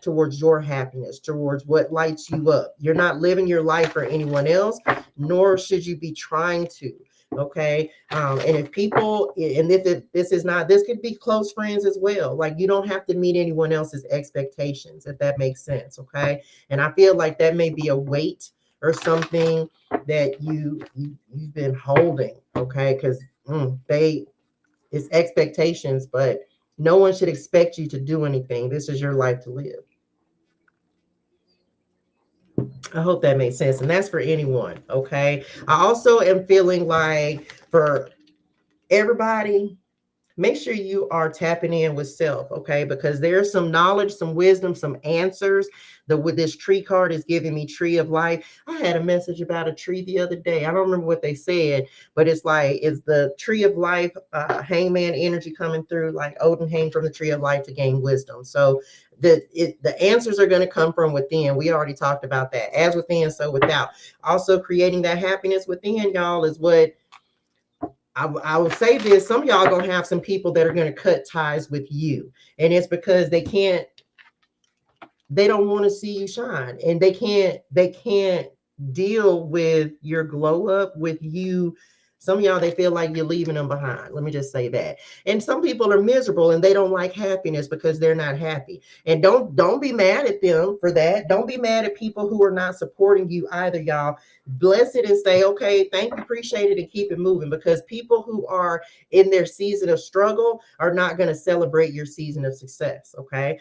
towards your happiness, towards what lights you up. You're not living your life for anyone else, nor should you be trying to. Okay. And if people, and this could be close friends as well. Like you don't have to meet anyone else's expectations, if that makes sense. Okay. And I feel like that may be a weight or something that you've been holding. Okay. Because it's expectations, but no one should expect you to do anything. This is your life to live. I hope that makes sense. And that's for anyone. Okay. I also am feeling like for everybody, make sure you are tapping in with self, okay? Because there's some knowledge, some wisdom, some answers. With this tree card is giving me tree of life. I had a message about a tree the other day. I don't remember what they said, but it's like, it's the tree of life, hangman energy coming through, like Odin hang from the tree of life to gain wisdom. So the answers are going to come from within. We already talked about that. As within, so without. Also creating that happiness within, y'all, is what I will say this. Some of y'all gonna have some people that are gonna cut ties with you, and it's because they don't want to see you shine, and they can't deal with your glow up with you. Some of y'all, they feel like you're leaving them behind. Let me just say that. And some people are miserable and they don't like happiness because they're not happy. And don't be mad at them for that. Don't be mad at people who are not supporting you either, y'all. Bless it and say, okay, thank you, appreciate it, and keep it moving, because people who are in their season of struggle are not going to celebrate your season of success. Okay.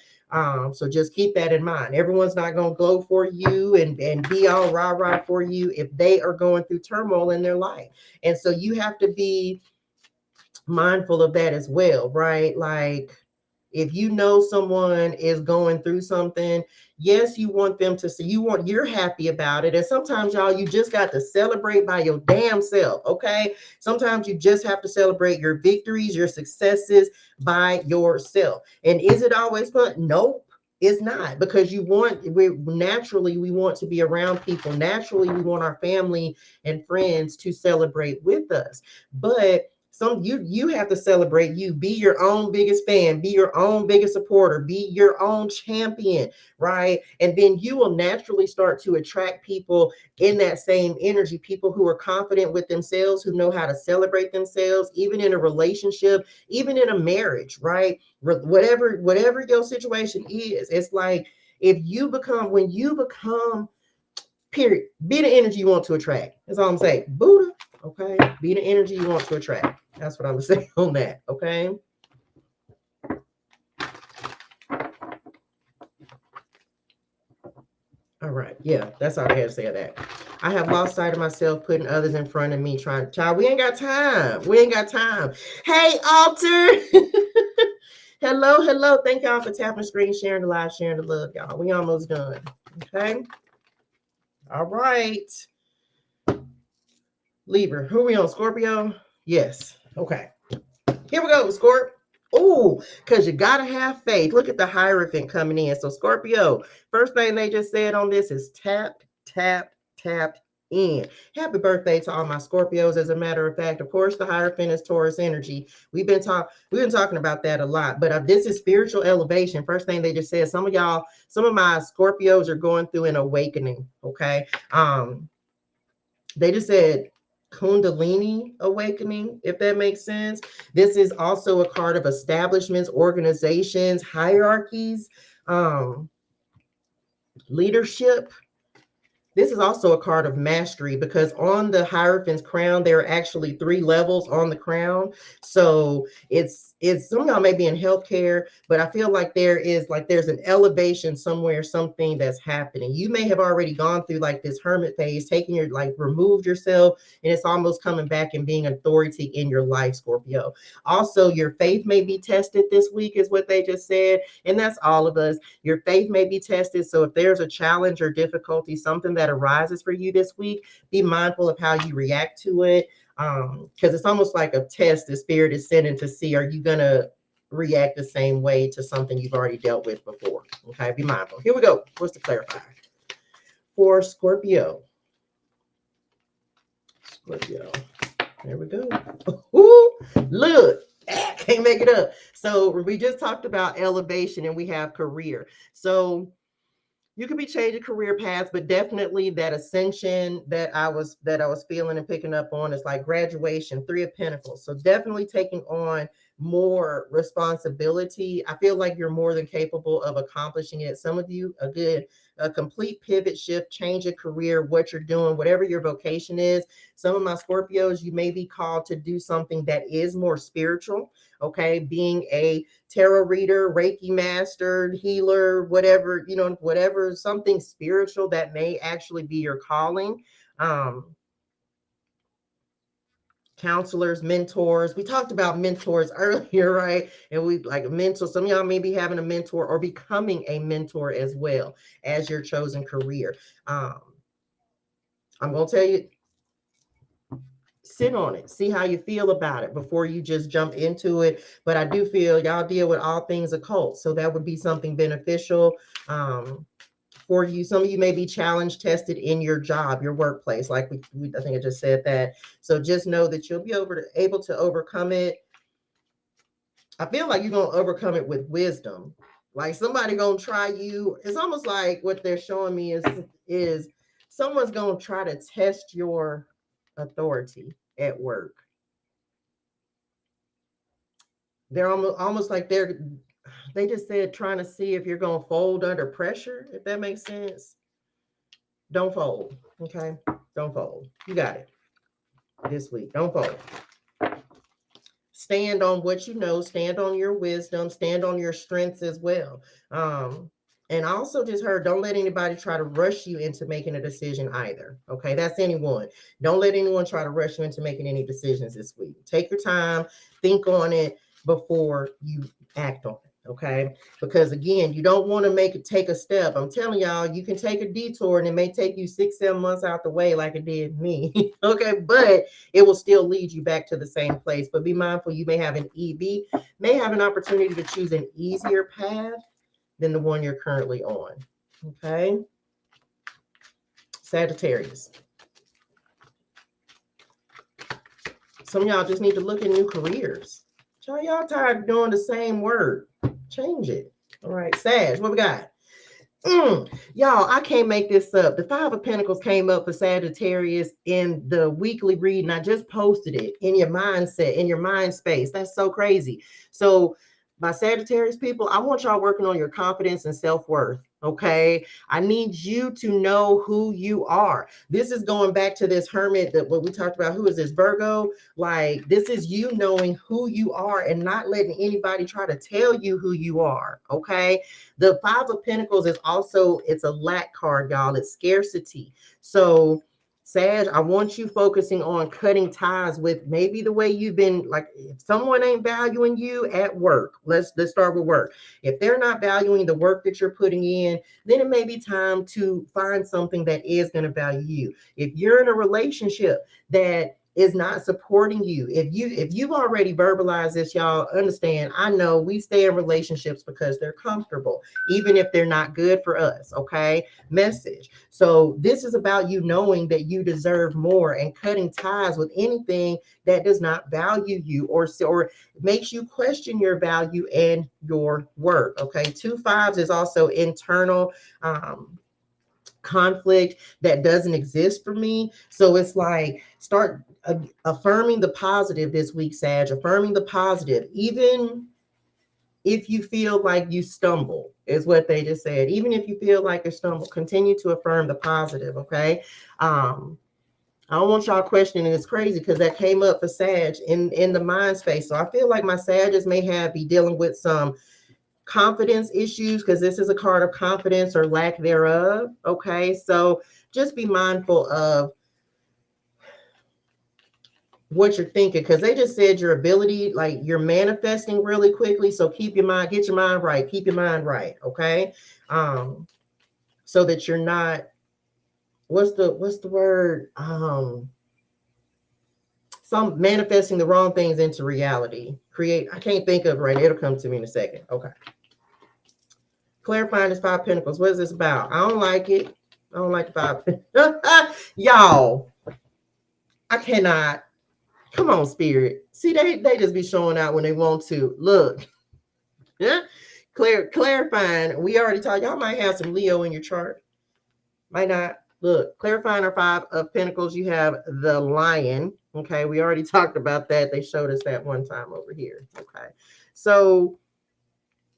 So just keep that in mind. Everyone's not going to glow for you and be all rah-rah for you if they are going through turmoil in their life. And so you have to be mindful of that as well, right? Like if you know someone is going through something, yes, you want them to see, you're happy about it. And sometimes, y'all, you just got to celebrate by your damn self, okay? Sometimes you just have to celebrate your victories, your successes by yourself. And is it always fun? Nope. It's not, because we naturally want to be around people. Naturally, we want our family and friends to celebrate with us. But you have to celebrate you. Be your own biggest fan, be your own biggest supporter, be your own champion, right? And then you will naturally start to attract people in that same energy, people who are confident with themselves, who know how to celebrate themselves, even in a relationship, even in a marriage, right? Whatever your situation is, it's like when you become, period, be the energy you want to attract. That's all I'm saying. Buddha, okay? Be the energy you want to attract. That's what I'm saying on that, okay? All right. Yeah, that's all I had to say of that. I have lost sight of myself, putting others in front of me, child, we ain't got time. We ain't got time. Hey, Alter. Hello. Thank y'all for tapping the screen, sharing the live, sharing the love, y'all. We almost done. Okay. All right. Libra, who are we on? Scorpio? Yes. Okay. Here we go, Scorp. Oh, because you got to have faith. Look at the Hierophant coming in. So Scorpio, first thing they just said on this is tap in. Happy birthday to all my Scorpios. As a matter of fact, of course, the Hierophant is Taurus energy. We've been talking about that a lot, but this is spiritual elevation. First thing they just said, some of my Scorpios are going through an awakening. Okay. They just said Kundalini awakening, if that makes sense. This is also a card of establishments, organizations, hierarchies, leadership. This is also a card of mastery because on the Hierophant's crown, there are actually 3 levels on the crown. So it's some of y'all may be in healthcare, but I feel like there's an elevation somewhere, something that's happening. You may have already gone through like this hermit phase, taking your like removed yourself, and it's almost coming back and being authority in your life, Scorpio. Also, your faith may be tested this week, is what they just said, and that's all of us. Your faith may be tested. So if there's a challenge or difficulty, something that arises for you this week, be mindful of how you react to it. Because it's almost like a test the spirit is sending to see, are you gonna react the same way to something you've already dealt with before? Okay, be mindful. Here we go. What's the clarifier for Scorpio? Scorpio. There we go. Ooh, look. Can't make it up. So we just talked about elevation and we have career. So you could be changing career paths, but definitely that ascension that I was feeling and picking up on is like graduation, 3 of Pentacles. So definitely taking on more responsibility. I feel like you're more than capable of accomplishing it. Some of you, a complete pivot shift, change of career, what you're doing, whatever your vocation is. Some of my Scorpios, you may be called to do something that is more spiritual. Okay, being a tarot reader, Reiki master, healer, whatever, whatever, something spiritual that may actually be your calling. Counselors, mentors. We talked about mentors earlier, right? And we like a mentor. Some of y'all may be having a mentor or becoming a mentor as well as your chosen career. I'm going to tell you, sit on it, see how you feel about it before you just jump into it. But I do feel y'all deal with all things occult, so that would be something beneficial for you. Some of you may be challenge tested in your job, your workplace, like I think I just said that. So just know that you'll be able to overcome it. I feel like you're going to overcome it with wisdom. Like somebody going to try you. It's almost like what they're showing me is someone's going to try to test your authority at work. They're almost like they just said trying to see if you're going to fold under pressure, if that makes sense. Don't fold, okay? Don't fold. You got it this week. Don't fold. Stand on what you know. Stand on your wisdom. Stand on your strengths as well. And I also just heard, don't let anybody try to rush you into making a decision either. Okay, that's anyone. Don't let anyone try to rush you into making any decisions this week. Take your time, think on it before you act on it. Okay, because again, you don't want to take a step. I'm telling y'all, you can take a detour and it may take you 6-7 months out the way like it did me. Okay, but it will still lead you back to the same place. But be mindful, you may have an opportunity to choose an easier path than the one you're currently on. Okay. Sagittarius. Some of y'all just need to look at new careers. Y'all tired of doing the same work. Change it. All right. Sag, what we got? Y'all, I can't make this up. The 5 of Pentacles came up for Sagittarius in the weekly read, and I just posted it in your mindset, in your mind space. That's so crazy. So my Sagittarius people, I want y'all working on your confidence and self-worth. Okay, I need you to know who you are. This is going back to this hermit that what we talked about. Who is this? Virgo. Like, this is you knowing who you are and not letting anybody try to tell you who you are. Okay, the 5 of Pentacles is also, it's a lack card, y'all. It's scarcity. So Sag, I want you focusing on cutting ties with maybe the way you've been, like if someone ain't valuing you at work, let's start with work. If they're not valuing the work that you're putting in, then it may be time to find something that is going to value you. If you're in a relationship that is not supporting you, if you've already verbalized this, y'all understand, I know we stay in relationships because they're comfortable, even if they're not good for us. Okay, message. So this is about you knowing that you deserve more and cutting ties with anything that does not value you or makes you question your value and your worth. Okay, 2 5s is also internal conflict that doesn't exist for me. So it's like, start affirming the positive this week, Sag. Affirming the positive, even if you feel like you stumble, is what they just said. Even if you feel like you stumble, continue to affirm the positive, okay? I don't want y'all questioning. It's crazy because that came up for Sag in the mind space. So I feel like my Sagittarius may be dealing with some confidence issues because this is a card of confidence or lack thereof. Okay, so just be mindful of what you're thinking, because they just said your ability, like you're manifesting really quickly. So get your mind right. Keep your mind right. Okay, so that you're not, what's the word? Some manifesting the wrong things into reality. I can't think of it right. It'll come to me in a second. Okay. Clarifying this 5 Pentacles. What is this about? I don't like it. I don't like the 5. Y'all, I cannot. Come on, Spirit. See, they just be showing out when they want to. Look. Yeah. Clarifying. We already talked. Y'all might have some Leo in your chart. Might not. Look, clarifying our 5 of Pentacles, you have the Lion. Okay, we already talked about that. They showed us that one time over here. Okay, so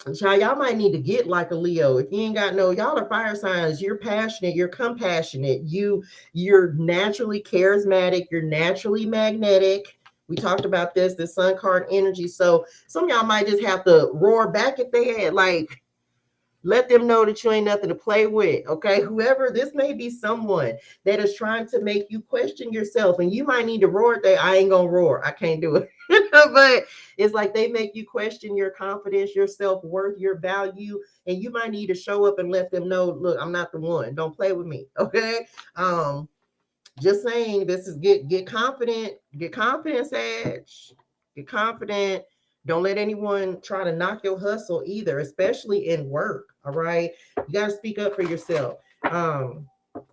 y'all might need to get like a Leo. If you ain't got no, y'all are fire signs. You're passionate. You're compassionate. You're naturally charismatic. You're naturally magnetic. We talked about the Sun card energy. So some of y'all might just have to roar back at their head, like, let them know that you ain't nothing to play with, okay? Whoever, this may be someone that is trying to make you question yourself, and you might need to roar there. I ain't gonna roar. I can't do it. But it's like they make you question your confidence, your self-worth, your value, and you might need to show up and let them know, look, I'm not the one. Don't play with me, okay? Just saying, this is get confident. Get confident, Sag. Get confident. Don't let anyone try to knock your hustle either, especially in work. All right. You got to speak up for yourself.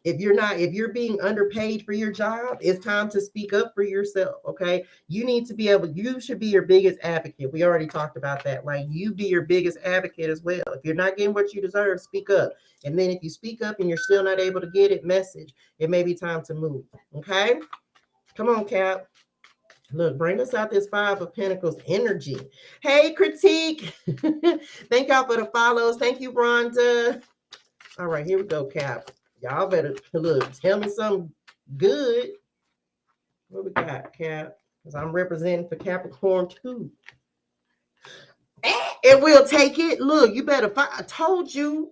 If you're being underpaid for your job, it's time to speak up for yourself. Okay. You should be your biggest advocate. We already talked about that. Like, you be your biggest advocate as well. If you're not getting what you deserve, speak up. And then if you speak up and you're still not able to get it, message. It may be time to move. Okay. Come on, Cap. Look, bring us out this 5 of Pentacles energy. Hey, Critique. Thank y'all for the follows. Thank you, Rhonda. All right, here we go, Cap. Y'all better, look, tell me something good. What we got, Cap? Because I'm representing for Capricorn too. And we'll take it. Look, you better find, I told you.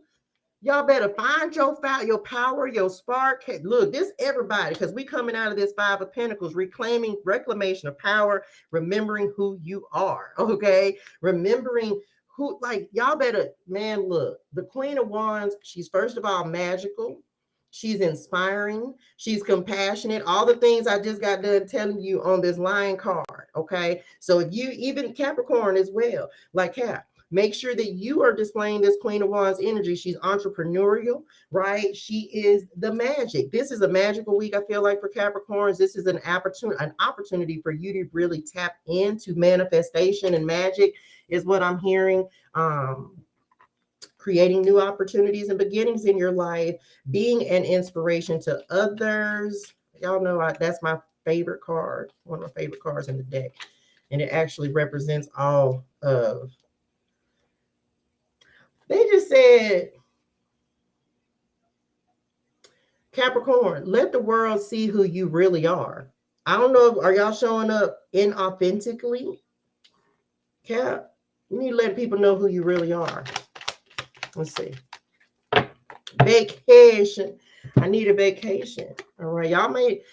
Y'all better find your power, your spark. Look, this everybody, because we coming out of this 5 of Pentacles, reclamation of power, remembering who you are, okay? Remembering who, like, y'all better, man, look, the Queen of Wands, she's first of all magical. She's inspiring. She's compassionate. All the things I just got done telling you on this Lion card, okay? So if you, even Capricorn as well, like Cap, make sure that you are displaying this Queen of Wands energy. She's entrepreneurial, right? She is the magic. This is a magical week, I feel like, for Capricorns. This is an opportunity for you to really tap into manifestation and magic, is what I'm hearing. Creating new opportunities and beginnings in your life, being an inspiration to others. Y'all know that's my favorite card, one of my favorite cards in the deck. And it actually represents all of, they just said, Capricorn, let the world see who you really are. I don't know, are y'all showing up inauthentically? Cap, you need to let people know who you really are. Let's see. Vacation. I need a vacation. All right. Y'all may,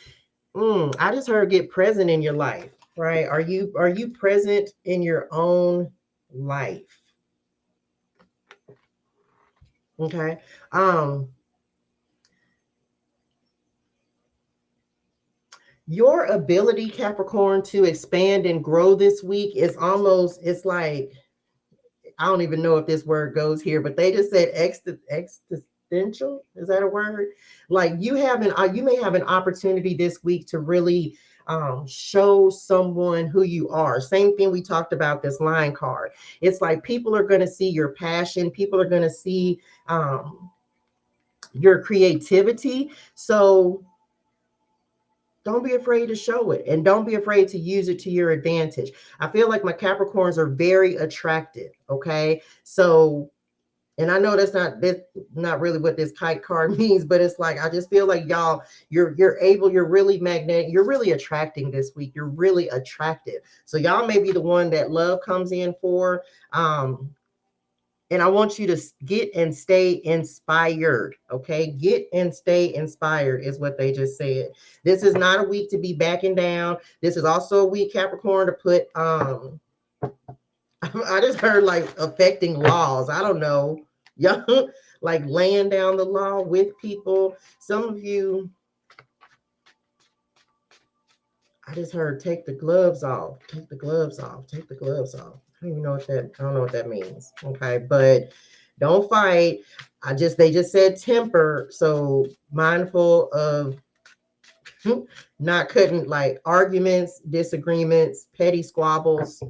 I just heard get present in your life, right? Are you present in your own life? Okay. Your ability, Capricorn, to expand and grow this week is almost, it's like, I don't even know if this word goes here, but they just said existential. Is that a word? Like, you may have an opportunity this week to really show someone who you are. Same thing we talked about this Lion card. It's like people are going to see your passion. People are going to see your creativity. So don't be afraid to show it, and don't be afraid to use it to your advantage. I feel like my Capricorns are very attractive. Okay. So, and I know that's not really what this kite card means, but it's like, I just feel like y'all, you're really magnetic. You're really attracting this week. You're really attractive. So y'all may be the one that love comes in for. And I want you to get and stay inspired. Okay. Get and stay inspired is what they just said. This is not a week to be backing down. This is also a week, Capricorn, to put, I just heard like affecting laws. I don't know. Yeah. Like laying down the law with people. Some of you, I just heard take the gloves off. Take the gloves off. Take the gloves off. I don't even know I don't know what that means. Okay. But don't fight. They just said temper. So mindful of not cutting like arguments, disagreements, petty squabbles.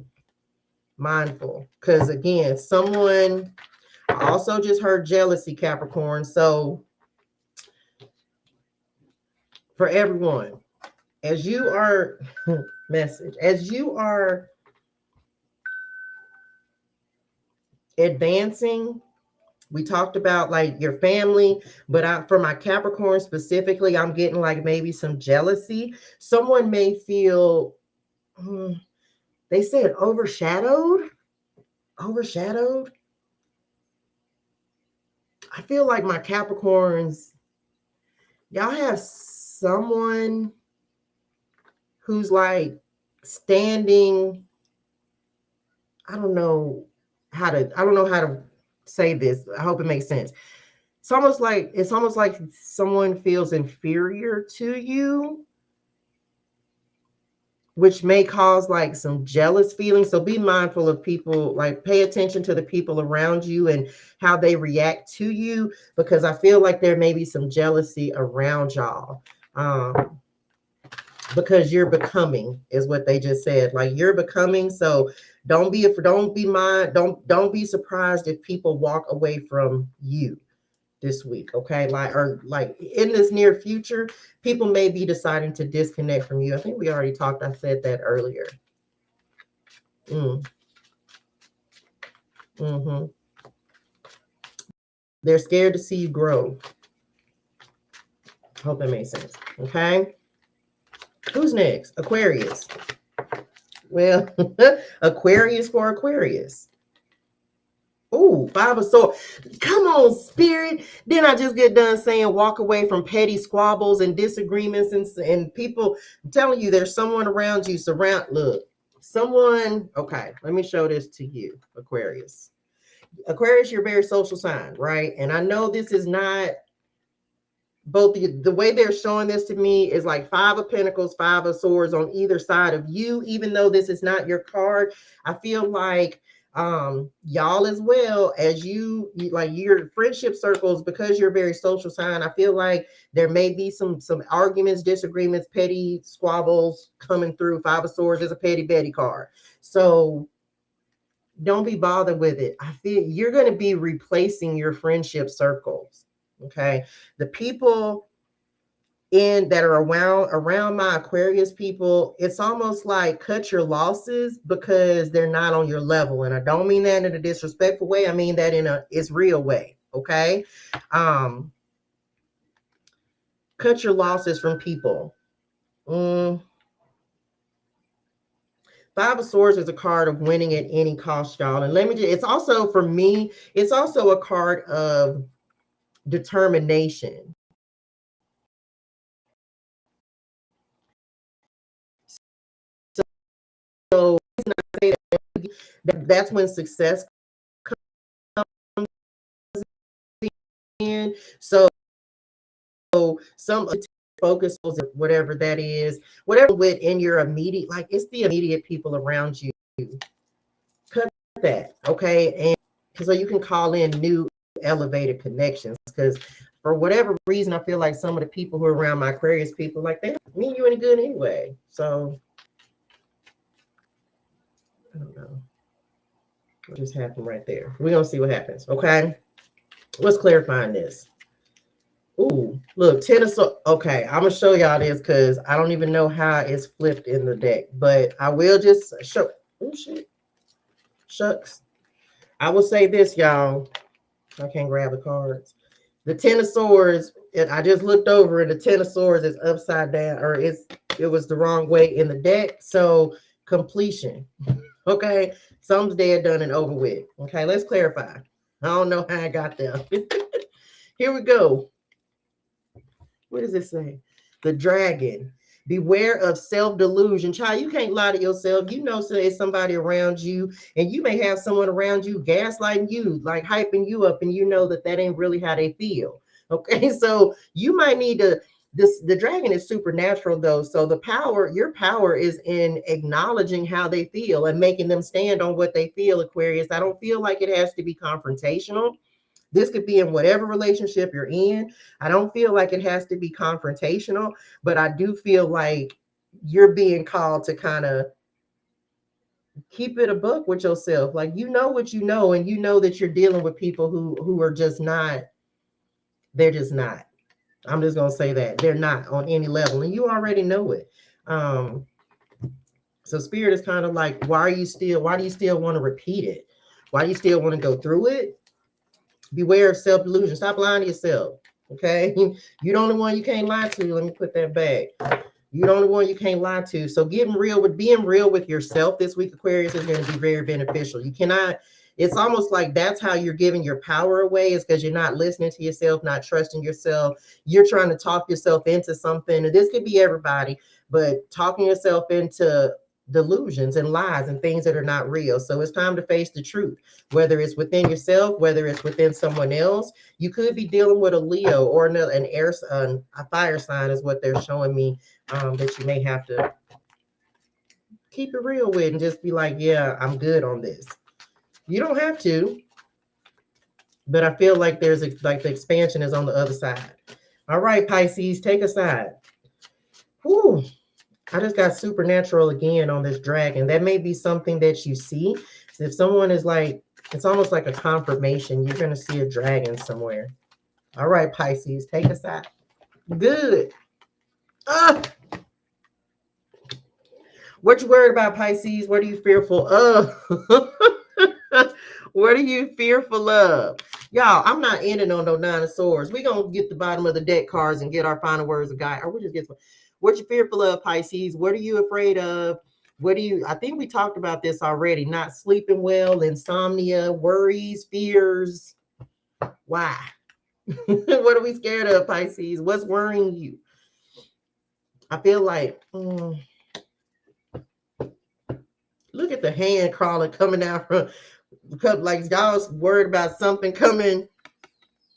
Mindful. Because again, I also just heard jealousy, Capricorn. So for everyone, as you are advancing, we talked about like your family, but for my Capricorn specifically, I'm getting like maybe some jealousy. Someone may feel, they said overshadowed. I feel like my Capricorns, y'all have someone who's like standing, I don't know how to say this. I hope it makes sense. It's almost like someone feels inferior to you, which may cause like some jealous feelings. So be mindful of people, like pay attention to the people around you and how they react to you, because I feel like there may be some jealousy around y'all. Because you're becoming is what they just said. Like you're becoming. So don't be surprised if people walk away from you this week. Okay. Like in this near future, people may be deciding to disconnect from you. I think we already talked. I said that earlier. They're scared to see you grow. Hope that makes sense. Okay. Who's next? Aquarius. Well, Aquarius for Aquarius. Oh, 5 of Swords. Come on, Spirit. Then I just get done saying walk away from petty squabbles and disagreements and people. I'm telling you, there's someone around you. Okay, let me show this to you, Aquarius. Aquarius, you're a very social sign, right? And I know this is not both. The way they're showing this to me is like 5 of Pentacles, 5 of Swords on either side of you. Even though this is not your card, I feel like y'all as well, as you like your friendship circles, because you're a very social sign, I feel like there may be some arguments, disagreements, petty squabbles coming through. 5 of Swords is a petty Betty card. So don't be bothered with it. I feel you're going to be replacing your friendship circles. Okay. The people that are around my Aquarius people, it's almost like cut your losses because they're not on your level. And I don't mean that in a disrespectful way. I mean that in it's real way. Okay. Cut your losses from people. 5 of Swords is a card of winning at any cost, y'all. And it's also, for me, it's also a card of determination. So that's when success comes in. So some focus, whatever that is, whatever within your immediate, like it's the immediate people around you. Cut that, okay? And so you can call in new elevated connections, because for whatever reason, I feel like some of the people who are around my Aquarius people, like they don't mean you any good anyway. So I don't know what just happened right there. We're gonna see what happens. Okay, let's clarify this. Ooh, look, Ten of Swords. Okay, I'm gonna show y'all this because I don't even know how it's flipped in the deck, but I will just show. Oh shit, shucks. I will say this, y'all. I can't grab the cards. The Ten of Swords. I just looked over, and the Ten of Swords is upside down, or it was the wrong way in the deck. So completion. Okay, something's dead, done, and over with. Okay, let's clarify. I don't know how I got there. Here we go. What does it say? The dragon. Beware of self-delusion. Child, you can't lie to yourself. You know, so it's somebody around you, and you may have someone around you gaslighting you, like hyping you up, and you know that ain't really how they feel. Okay, so you might need to. The dragon is supernatural though, so your power is in acknowledging how they feel and making them stand on what they feel, Aquarius. I don't feel like it has to be confrontational. This could be in whatever relationship you're in. I don't feel like it has to be confrontational, but I do feel like you're being called to kind of keep it a buck with yourself. Like, you know what you know, and you know that you're dealing with people who are just not, they're just not. I'm just going to say that. They're not on any level, and you already know it. So Spirit is kind of like, why do you still want to repeat it? Why do you still want to go through it? Beware of self-delusion. Stop lying to yourself. Okay. You're the only one you can't lie to. Let me put that back. You're the only one you can't lie to. So being real with yourself this week, Aquarius, is going to be very beneficial. You cannot, it's almost like that's how you're giving your power away, is because you're not listening to yourself, not trusting yourself. You're trying to talk yourself into something. And this could be everybody, but talking yourself into delusions and lies and things that are not real. So it's time to face the truth, whether it's within yourself, whether it's within someone else. You could be dealing with a Leo or an air, a fire sign is what they're showing me, that you may have to keep it real with and just be like, yeah, I'm good on this. You don't have to, but I feel like like the expansion is on the other side. All right, Pisces, take a side. Whew. I just got supernatural again on this dragon. That may be something that you see. So if someone is like, it's almost like a confirmation. You're going to see a dragon somewhere. All right, Pisces, take a side. Good. What you worried about, Pisces? What are you fearful of? What are you fearful of? Y'all, I'm not ending on no Nine of Swords. We're going to get the bottom of the deck cards and get our final words of guide. Or we'll just get some. What you fearful of, Pisces? What are you afraid of? I think we talked about this already. Not sleeping well, insomnia, worries, fears. Why? What are we scared of, Pisces? What's worrying you? I feel like, look at the hand crawling coming out from, like y'all's worried about something coming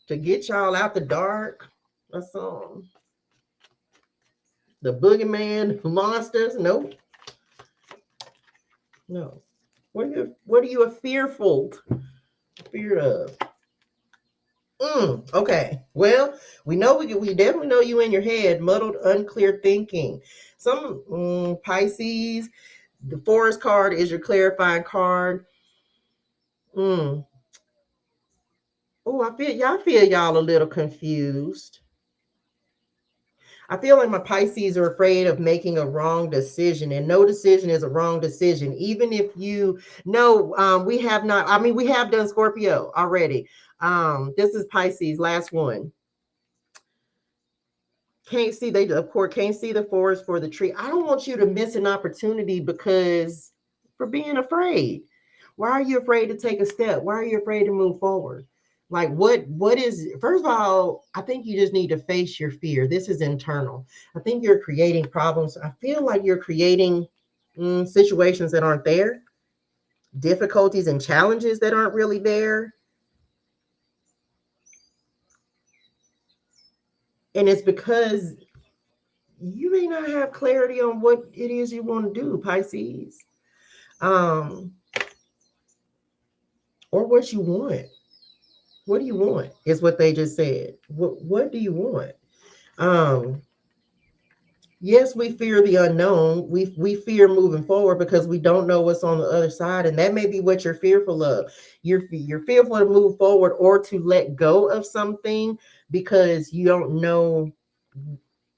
to get y'all out the dark or something. The boogeyman, monsters? Nope. No. What are you fearful of? Okay. Well, we definitely know you in your head, muddled, unclear thinking. Some Pisces, the Forest card is your clarifying card. Oh, I feel y'all a little confused. I feel like my Pisces are afraid of making a wrong decision, and no decision is a wrong decision. Even if we have done Scorpio already. This is Pisces, last one. Can't see the forest for the tree. I don't want you to miss an opportunity for being afraid. Why are you afraid to take a step? Why are you afraid to move forward? Like first of all, I think you just need to face your fear. This is internal. I think you're creating problems. I feel like you're creating situations that aren't there, difficulties and challenges that aren't really there. And it's because you may not have clarity on what it is you want to do, Pisces. Or what you want. What do you want? Is what they just said. What do you want? Yes, we fear the unknown. We fear moving forward because we don't know what's on the other side, and that may be what you're fearful of. You're fearful to move forward or to let go of something because you don't know.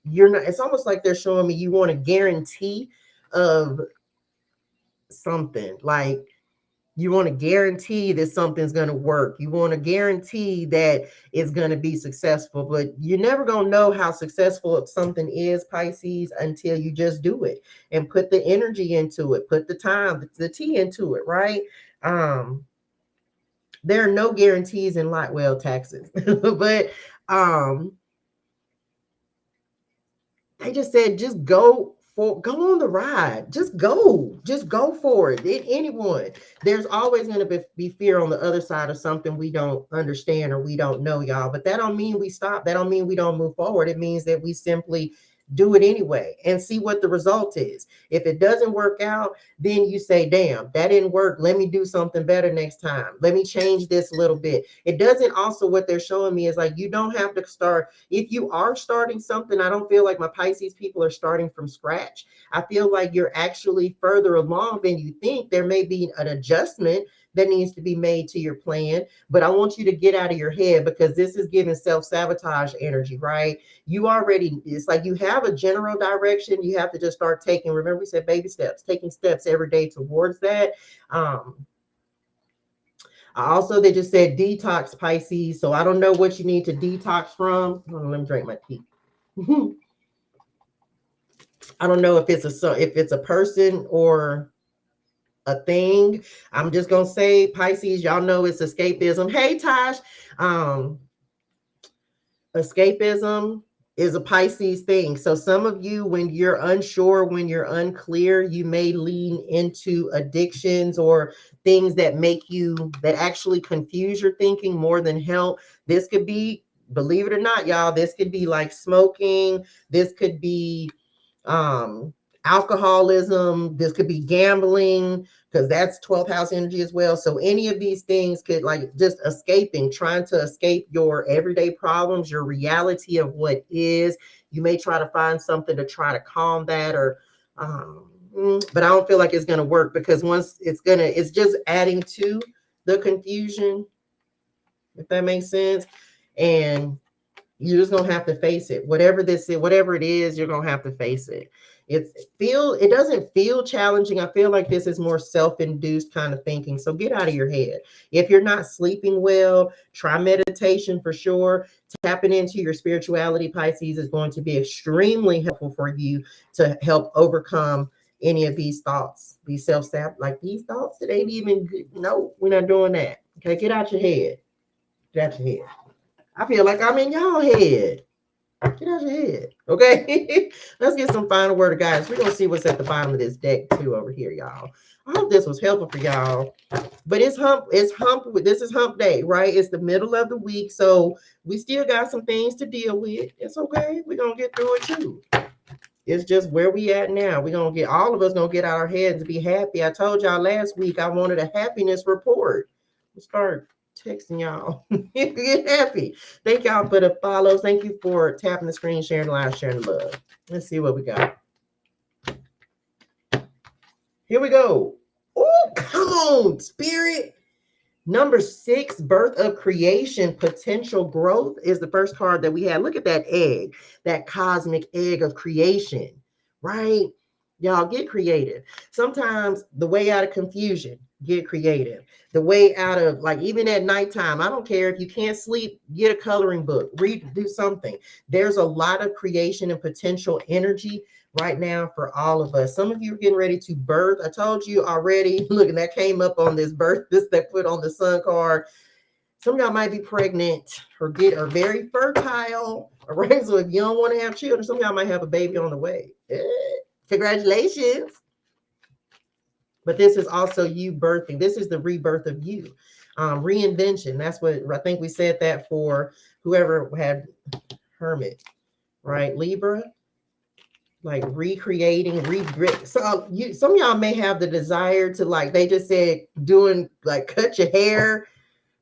You're not. It's almost like they're showing me you want a guarantee of something, like you want to guarantee that something's going to work. You want to guarantee that it's going to be successful, but you're never going to know how successful something is, Pisces, until you just do it and put the energy into it, put the time, the tea into it, right? There are no guarantees in life, well, taxes, but they just said, just go on the ride. Just go for it. Anyone. There's always going to be fear on the other side of something we don't understand or we don't know, y'all. But that don't mean we stop. That don't mean we don't move forward. It means that we simply do it anyway and see what the result is. If it doesn't work out, then you say, damn, that didn't work. Let me do something better next time. Let me change this a little bit. It doesn't also, what they're showing me is like, you don't have to start. If you are starting something, I don't feel like my Pisces people are starting from scratch. I feel like you're actually further along than you think. There may be an adjustment that needs to be made to your plan, but I want you to get out of your head because this is giving self-sabotage energy, right? You already, it's like you have a general direction. You have to just start taking, remember we said baby steps, taking steps every day towards that. Also, they just said detox, Pisces. So I don't know what you need to detox from. Hold on, let me drink my tea. I don't know if it's a person or a thing. I'm just gonna say, Pisces, y'all know it's escapism. Hey, Tosh. Escapism is a Pisces thing. So some of you, when you're unsure, when you're unclear, you may lean into addictions or things that actually confuse your thinking more than help. This could be, believe it or not, y'all, this could be like smoking. This could be alcoholism. This could be gambling, because that's 12th house energy as well. So any of these things could, like, just escaping, trying to escape your everyday problems, your reality of what is. You may try to find something to try to calm that, or but I don't feel like it's going to work, because once it's just adding to the confusion, if that makes sense. And you're just gonna have to face it. Whatever it is, you're gonna have to face it. It doesn't feel challenging. I feel like this is more self-induced kind of thinking. So get out of your head. If you're not sleeping well, try meditation for sure. Tapping into your spirituality, Pisces, is going to be extremely helpful for you to help overcome any of these thoughts, these self-sab, like these thoughts that ain't even good. No, we're not doing that. Okay, get out your head. Get out your head. I feel like I'm in y'all head. Get out your head. Okay. Let's get some final word of guidance. We're going to see what's at the bottom of this deck too over here, y'all. I hope this was helpful for y'all. But this is hump day, right? It's the middle of the week. So we still got some things to deal with. It's okay. We're going to get through it too. It's just where we at now. All of us going to get out our heads and be happy. I told y'all last week I wanted a happiness report. We'll start texting y'all. Get happy. Thank y'all for the follows. Thank you for tapping the screen, sharing the live, sharing the love. Let's see what we got. Here we go. Oh, come on, Spirit. Number 6, birth of creation, potential growth, is the first card that we had. Look at that egg, that cosmic egg of creation, right? Y'all get creative. Sometimes the way out of confusion, get creative. The way out of, like, even at nighttime, I don't care if you can't sleep, get a coloring book, read, do something. There's a lot of creation and potential energy right now for all of us. Some of you are getting ready to birth. I told you already. Look, and that came up on this birth, that put on the sun card. Some of y'all might be pregnant or are very fertile. All right. So if you don't want to have children, some of y'all might have a baby on the way. Congratulations. But this is also you birthing. This is the rebirth of you. Reinvention. That's what I think we said that for whoever had Hermit, right? Libra. Like recreating, so some of y'all may have the desire to, like they just said, doing, like, cut your hair,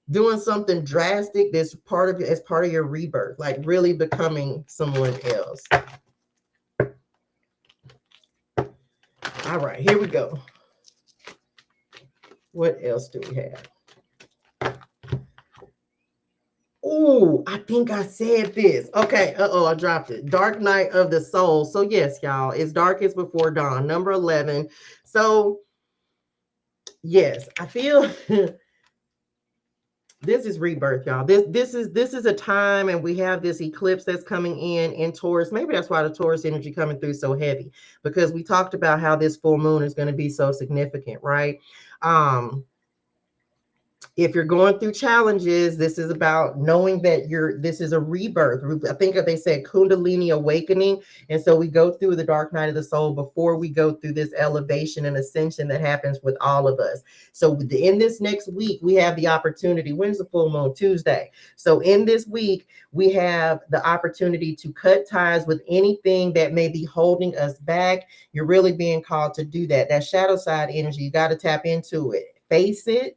doing something drastic that's as part of your rebirth, like really becoming someone else. All right, here we go. What else do we have? Oh, I think I said this. Okay. I dropped it. Dark night of the soul. So yes, y'all, it's darkest before dawn. Number 11. So yes, I feel this is rebirth, y'all. This is a time, and we have this eclipse that's coming in Taurus. Maybe that's why the Taurus energy coming through so heavy, because we talked about how this full moon is going to be so significant, right? If you're going through challenges, this is about knowing that this is a rebirth. I think they said Kundalini awakening. And so we go through the dark night of the soul before we go through this elevation and ascension that happens with all of us. So in this next week, we have the opportunity. When's the full moon? Tuesday. So in this week, we have the opportunity to cut ties with anything that may be holding us back. You're really being called to do that. That shadow side energy, you got to tap into it. Face it.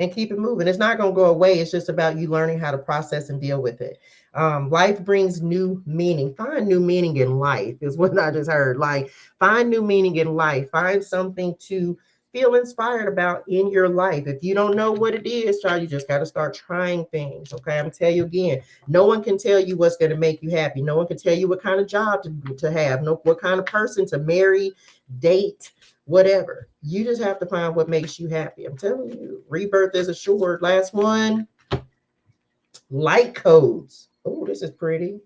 And keep it moving. It's not going to go away. It's just about you learning how to process and deal with it. Life brings new meaning. Find new meaning in life is what I just heard. Like, find new meaning in life. Find something to feel inspired about in your life. If you don't know what it is, child, you just got to start trying things. Okay. I'm going to tell you again, no one can tell you what's going to make you happy. No one can tell you what kind of job to have, what kind of person to marry, date, whatever. You just have to find what makes you happy. I'm telling you, rebirth is assured. Last one, light codes. Oh, this is pretty.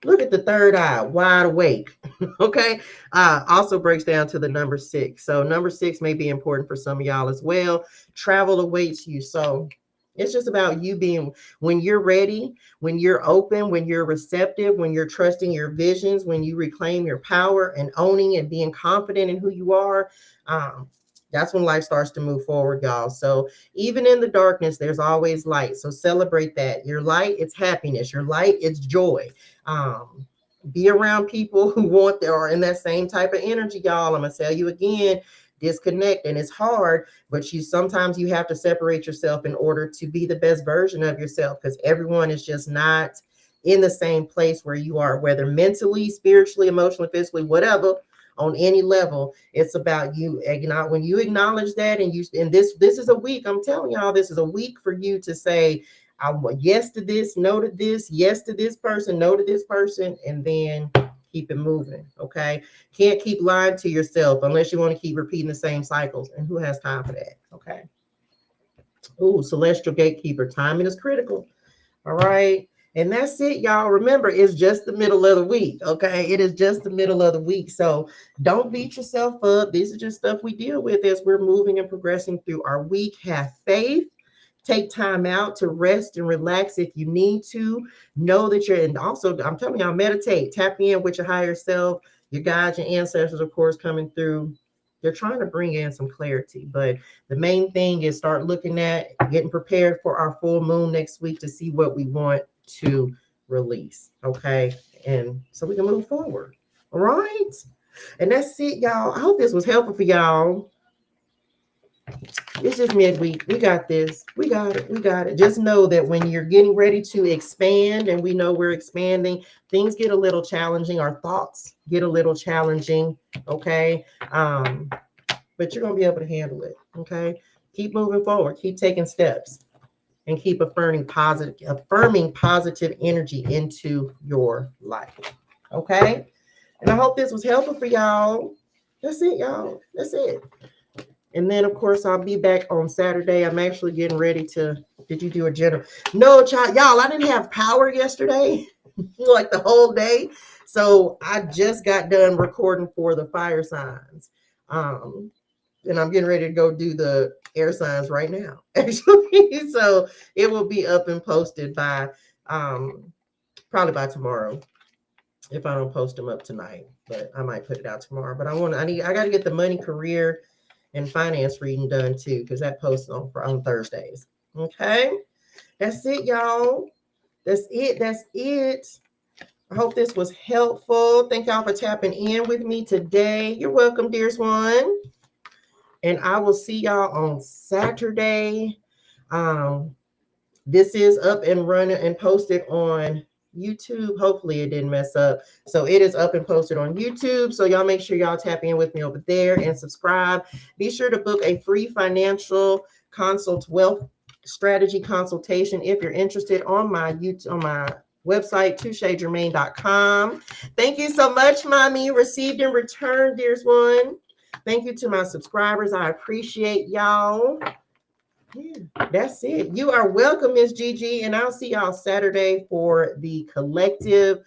Look at the third eye, wide awake. Okay. Also breaks down to the number 6. So number 6 may be important for some of y'all as well. Travel awaits you. So it's just about you being, when you're ready, when you're open, when you're receptive, when you're trusting your visions, when you reclaim your power and owning and being confident in who you are. That's when life starts to move forward, y'all. So even in the darkness, there's always light. So celebrate that. Your light, it's happiness. Your light, it's joy. Be around people who want that are in that same type of energy, y'all. I'm gonna tell you again, disconnect, and it's hard, but sometimes you have to separate yourself in order to be the best version of yourself, because everyone is just not in the same place where you are, whether mentally, spiritually, emotionally, physically, whatever. On any level, it's about you. When you acknowledge that, and this is a week. I'm telling y'all, this is a week for you to say, I want yes to this, no to this, yes to this person, no to this person, and then keep it moving. Okay. Can't keep lying to yourself unless you want to keep repeating the same cycles. And who has time for that? Okay. Oh, celestial gatekeeper. Timing is critical. All right. And that's it, y'all. Remember, it's just the middle of the week. Okay. It is just the middle of the week. So don't beat yourself up. This is just stuff we deal with as we're moving and progressing through our week. Have faith. Take time out to rest and relax if you need to. Know that and also, I'm telling y'all, meditate. Tap in with your higher self, your guides, your ancestors, of course, coming through. They're trying to bring in some clarity, but the main thing is start looking at getting prepared for our full moon next week to see what we want to release. Okay. And so we can move forward. All right. And that's it, y'all. I hope this was helpful for y'all. It's just midweek. We got this. We got it. We got it. Just know that when you're getting ready to expand, and we know we're expanding, things get a little challenging. Our thoughts get a little challenging. Okay. But you're going to be able to handle it. Okay. Keep moving forward. Keep taking steps and keep affirming positive energy into your life. Okay. And I hope this was helpful for y'all. That's it, y'all. That's it. And then, of course, I'll be back on Saturday. I'm actually getting ready to. Did you do a general? No, child, y'all, I didn't have power yesterday, like the whole day. So I just got done recording for the fire signs. And I'm getting ready to go do the air signs right now, actually. So it will be up and posted by probably by tomorrow, if I don't post them up tonight. But I might put it out tomorrow. But I got to get the money, career, and finance reading done too, because that posts on Thursdays. Okay, that's it, y'all. That's it. I hope this was helpful. Thank y'all for tapping in with me today. You're welcome, dearest one. And I will see y'all on Saturday. This is up and running and posted on YouTube. Hopefully it didn't mess up. So it is up and posted on YouTube. So y'all make sure y'all tap in with me over there and subscribe. Be sure to book a free financial wealth strategy consultation if you're interested on my YouTube, on my website, touchegermain.com. Thank you so much, mommy. Received and returned, dearest one. Thank you to my subscribers. I appreciate y'all. Yeah, that's it. You are welcome, Miss Gigi, and I'll see y'all Saturday for the collective.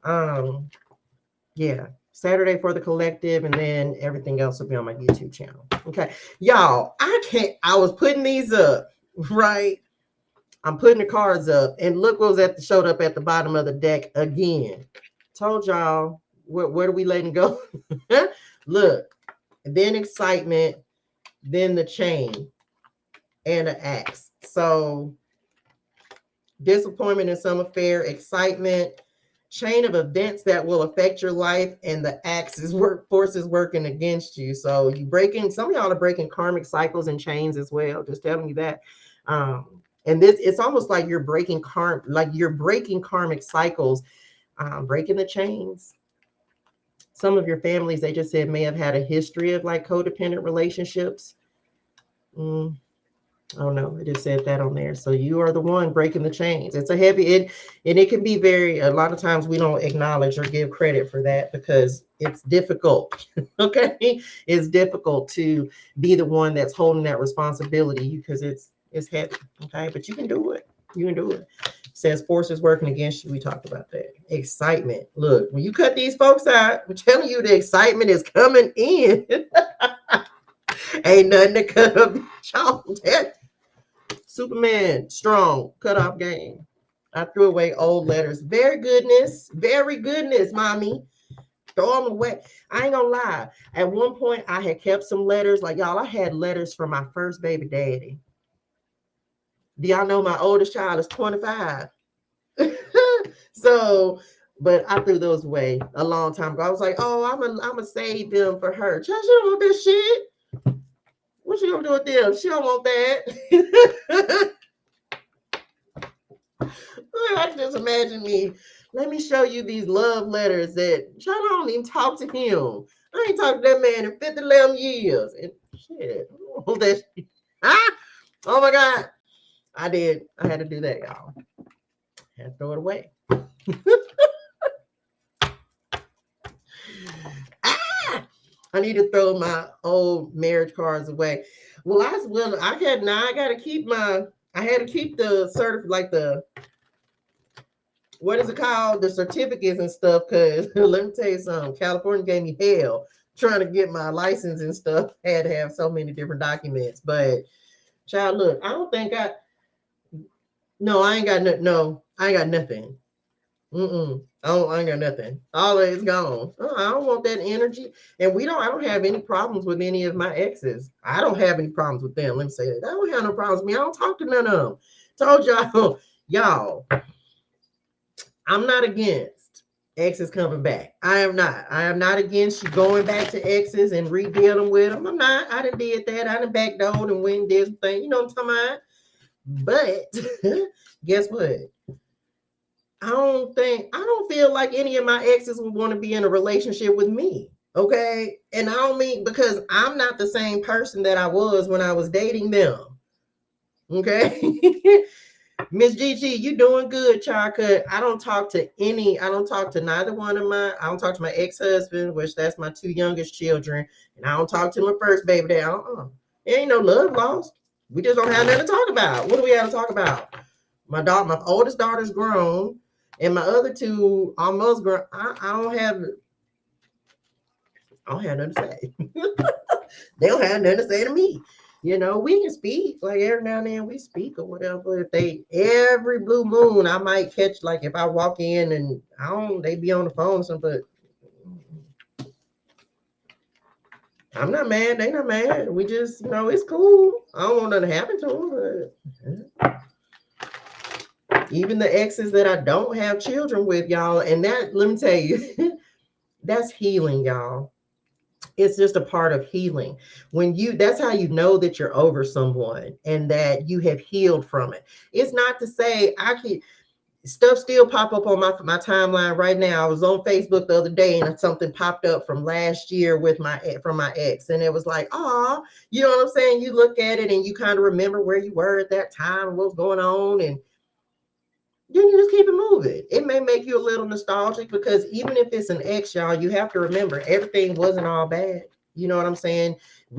Yeah, Saturday for the collective, and then everything else will be on my YouTube channel. Okay, y'all, I was putting these up, right? I'm putting the cards up, and look what was showed up at the bottom of the deck again. Told y'all, where are we letting go? Look, then excitement, then the chain, and an axe. So disappointment in some affair, excitement, chain of events that will affect your life, and the axe forces working against you. So you some of y'all are breaking karmic cycles and chains as well. Just telling you that. And it's almost like you're breaking karmic cycles, breaking the chains. Some of your families, they just said, may have had a history of like codependent relationships. Oh no, it just said that on there. So you are the one breaking the chains. It's a heavy, and it can be a lot of times we don't acknowledge or give credit for that because it's difficult. Okay. It's difficult to be the one that's holding that responsibility because it's heavy. Okay. But you can do it. You can do it. It says forces working against you. We talked about that. Excitement. Look, when you cut these folks out, I'm telling you, the excitement is coming in. Ain't nothing to cut up. Superman, strong, cut off game. I threw away old letters. Very goodness, mommy. Throw them away. I ain't gonna lie. At one point, I had kept some letters. Like, y'all, I had letters from my first baby daddy. Do y'all know my oldest child is 25? So, but I threw those away a long time ago. I was like, oh, I'm gonna save them for her. Child, she don't want that shit. What she gonna do with them? She don't want that. I can just imagine me. Let me show you these love letters that child, I don't even talk to him. I ain't talked to that man in 50 11 years. And shit, I don't want that shit. Oh my God. I did. I had to do that, y'all. I had to throw it away. I need to throw my old marriage cards away. Well, I had to keep the what is it called? The certificates and stuff. Cause let me tell you something. California gave me hell trying to get my license and stuff. I had to have so many different documents. But child, look, I ain't got nothing. I ain't got nothing. All of it's gone. I don't want that energy. And I don't have any problems with any of my exes. I don't have any problems with them. Let me say that. I don't have no problems with me. I don't talk to none of them. Told y'all, I'm not against exes coming back. I am not against you going back to exes and redealing with them. I'm not. I done did that. I done backdoored and went and did some things. You know what I'm talking about? But guess what? I don't feel like any of my exes would want to be in a relationship with me. Okay. And I don't mean because I'm not the same person that I was when I was dating them. Okay. Miss Gigi, you doing good, child. I don't talk to neither one of I don't talk to my ex-husband, which that's my two youngest children. And I don't talk to my first baby dad. There ain't no love lost. We just don't have nothing to talk about. What do we have to talk about? My oldest daughter's grown. And my other two almost grown. I don't have nothing to say. They don't have nothing to say to me. You know, we can speak. Like every now and then we speak or whatever. Every blue moon, I might catch, like if I walk in and they be on the phone or something, but I'm not mad. They not mad. We just, it's cool. I don't want nothing to happen to them, but even the exes that I don't have children with, y'all, and that, let me tell you, that's healing, y'all. It's just a part of healing. That's how you know that you're over someone and that you have healed from it. It's not to say stuff still pop up on my timeline right now. I was on Facebook the other day and something popped up from last year with from my ex, and it was like, oh, you know what I'm saying? You look at it and you kind of remember where you were at that time and what's going on, and then you just keep it moving. It may make you a little nostalgic because even if it's an ex, y'all, you have to remember everything wasn't all bad. You know what I'm saying?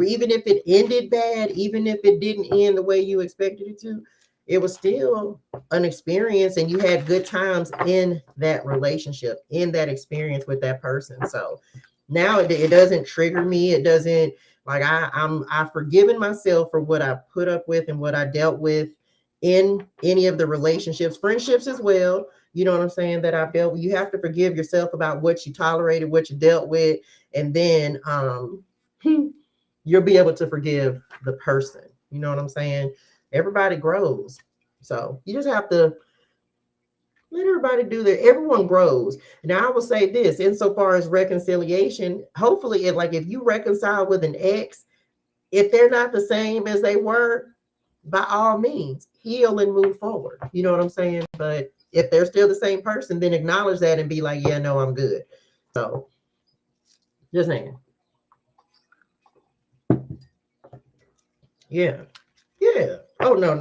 Even if it ended bad, even if it didn't end the way you expected it to, it was still an experience, and you had good times in that relationship, in that experience with that person. So now it doesn't trigger me. It doesn't, like, I've forgiven myself for what I put up with and what I dealt with in any of the relationships, friendships as well. You know what I'm saying? That I've dealt with. You have to forgive yourself about what you tolerated, what you dealt with, and then you'll be able to forgive the person. You know what I'm saying? Everybody grows. So you just have to let everybody do their, everyone grows. Now I will say this, insofar as reconciliation, hopefully if you reconcile with an ex, if they're not the same as they were, by all means, heal and move forward. You know what I'm saying? But if they're still the same person, then acknowledge that and be like, yeah, no, I'm good. So just saying. Yeah. Yeah. Oh, no,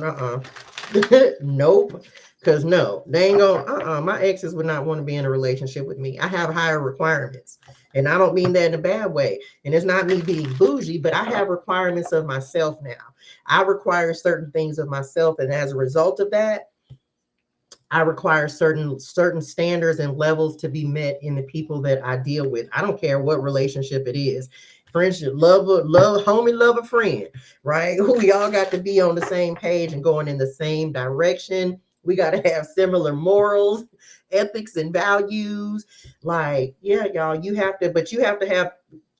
nope. Because no, they ain't gonna, my exes would not want to be in a relationship with me. I have higher requirements. And I don't mean that in a bad way. And it's not me being bougie, but I have requirements of myself now. I require certain things of myself. And as a result of that, I require certain standards and levels to be met in the people that I deal with. I don't care what relationship it is. Friendship, love, homie, love a friend, right? We all got to be on the same page and going in the same direction. We got to have similar morals, ethics, and values. Like, yeah, y'all, you have to, but you have to have,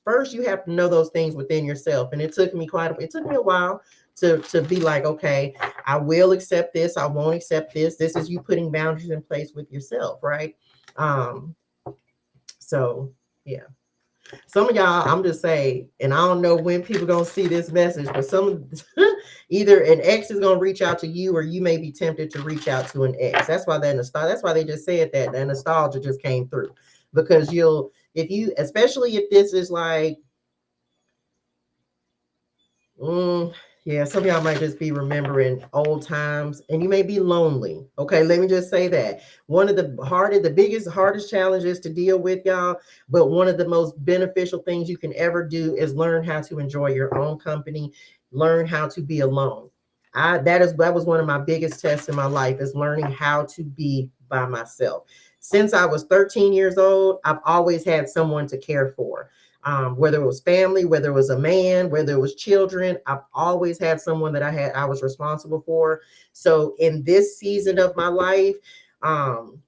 first, you have to know those things within yourself. And it took me it took me a while to be like, okay, I will accept this. I won't accept this. This is you putting boundaries in place with yourself, right? So yeah. Some of y'all, I'm just saying, and I don't know when people gonna see this message, but either an ex is gonna reach out to you, or you may be tempted to reach out to an ex. That's why that's why they just said that. That nostalgia just came through, because especially if this is like, yeah, some of y'all might just be remembering old times, and you may be lonely. Okay, let me just say that. One of the hardest challenges to deal with, y'all, but one of the most beneficial things you can ever do is learn how to enjoy your own company, learn how to be alone. That was one of my biggest tests in my life, is learning how to be by myself. Since I was 13 years old, I've always had someone to care for. Whether it was family, whether it was a man, whether it was children, I've always had someone that I was responsible for. So in this season of my life, I'm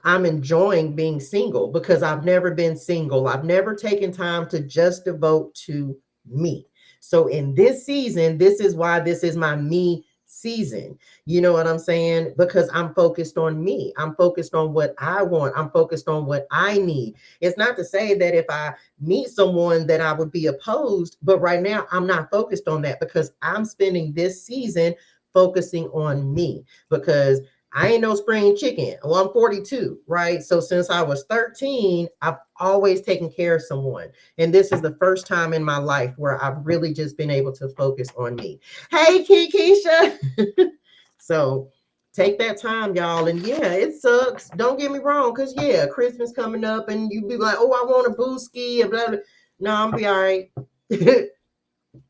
enjoying being single, because I've never been single. I've never taken time to just devote to me. So in this season, this is why this is my me season. You know what I'm saying? Because I'm focused on me. I'm focused on what I want. I'm focused on what I need. It's not to say that if I meet someone that I would be opposed, but right now I'm not focused on that, because I'm spending this season focusing on me, because I ain't no spring chicken. Well, I'm 42, right? So since I was 13, I've always taken care of someone. And this is the first time in my life where I've really just been able to focus on me. Hey, Keisha. So take that time, y'all. And yeah, it sucks. Don't get me wrong, because yeah, Christmas coming up and you be like, oh, I want a booski and blah, blah. No, I'm be all right.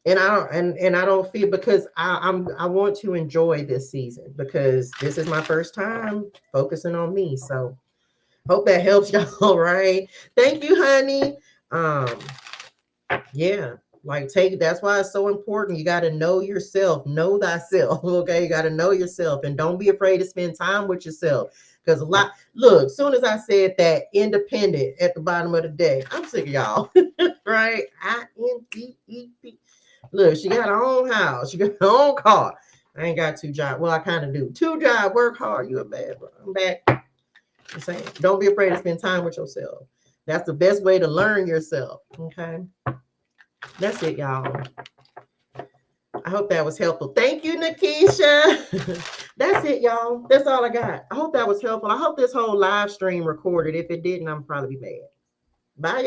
And I don't feel, because I want to enjoy this season, because this is my first time focusing on me. So hope that helps y'all, right? Thank you, honey. Yeah, that's why it's so important. You got to know yourself, know thyself. Okay, you got to know yourself, and don't be afraid to spend time with yourself. Because look, soon as I said that independent at the bottom of the day, I'm sick of y'all, right? INDEP. Look, she got her own house. She got her own car. I ain't got 2 jobs. Well, I kind of do. 2 jobs, work hard. You a bad bro. I'm back. I'm saying, don't be afraid to spend time with yourself. That's the best way to learn yourself. Okay. That's it, y'all. I hope that was helpful. Thank you, Nikisha. That's it, y'all. That's all I got. I hope that was helpful. I hope this whole live stream recorded. If it didn't, I'm probably mad. Bye.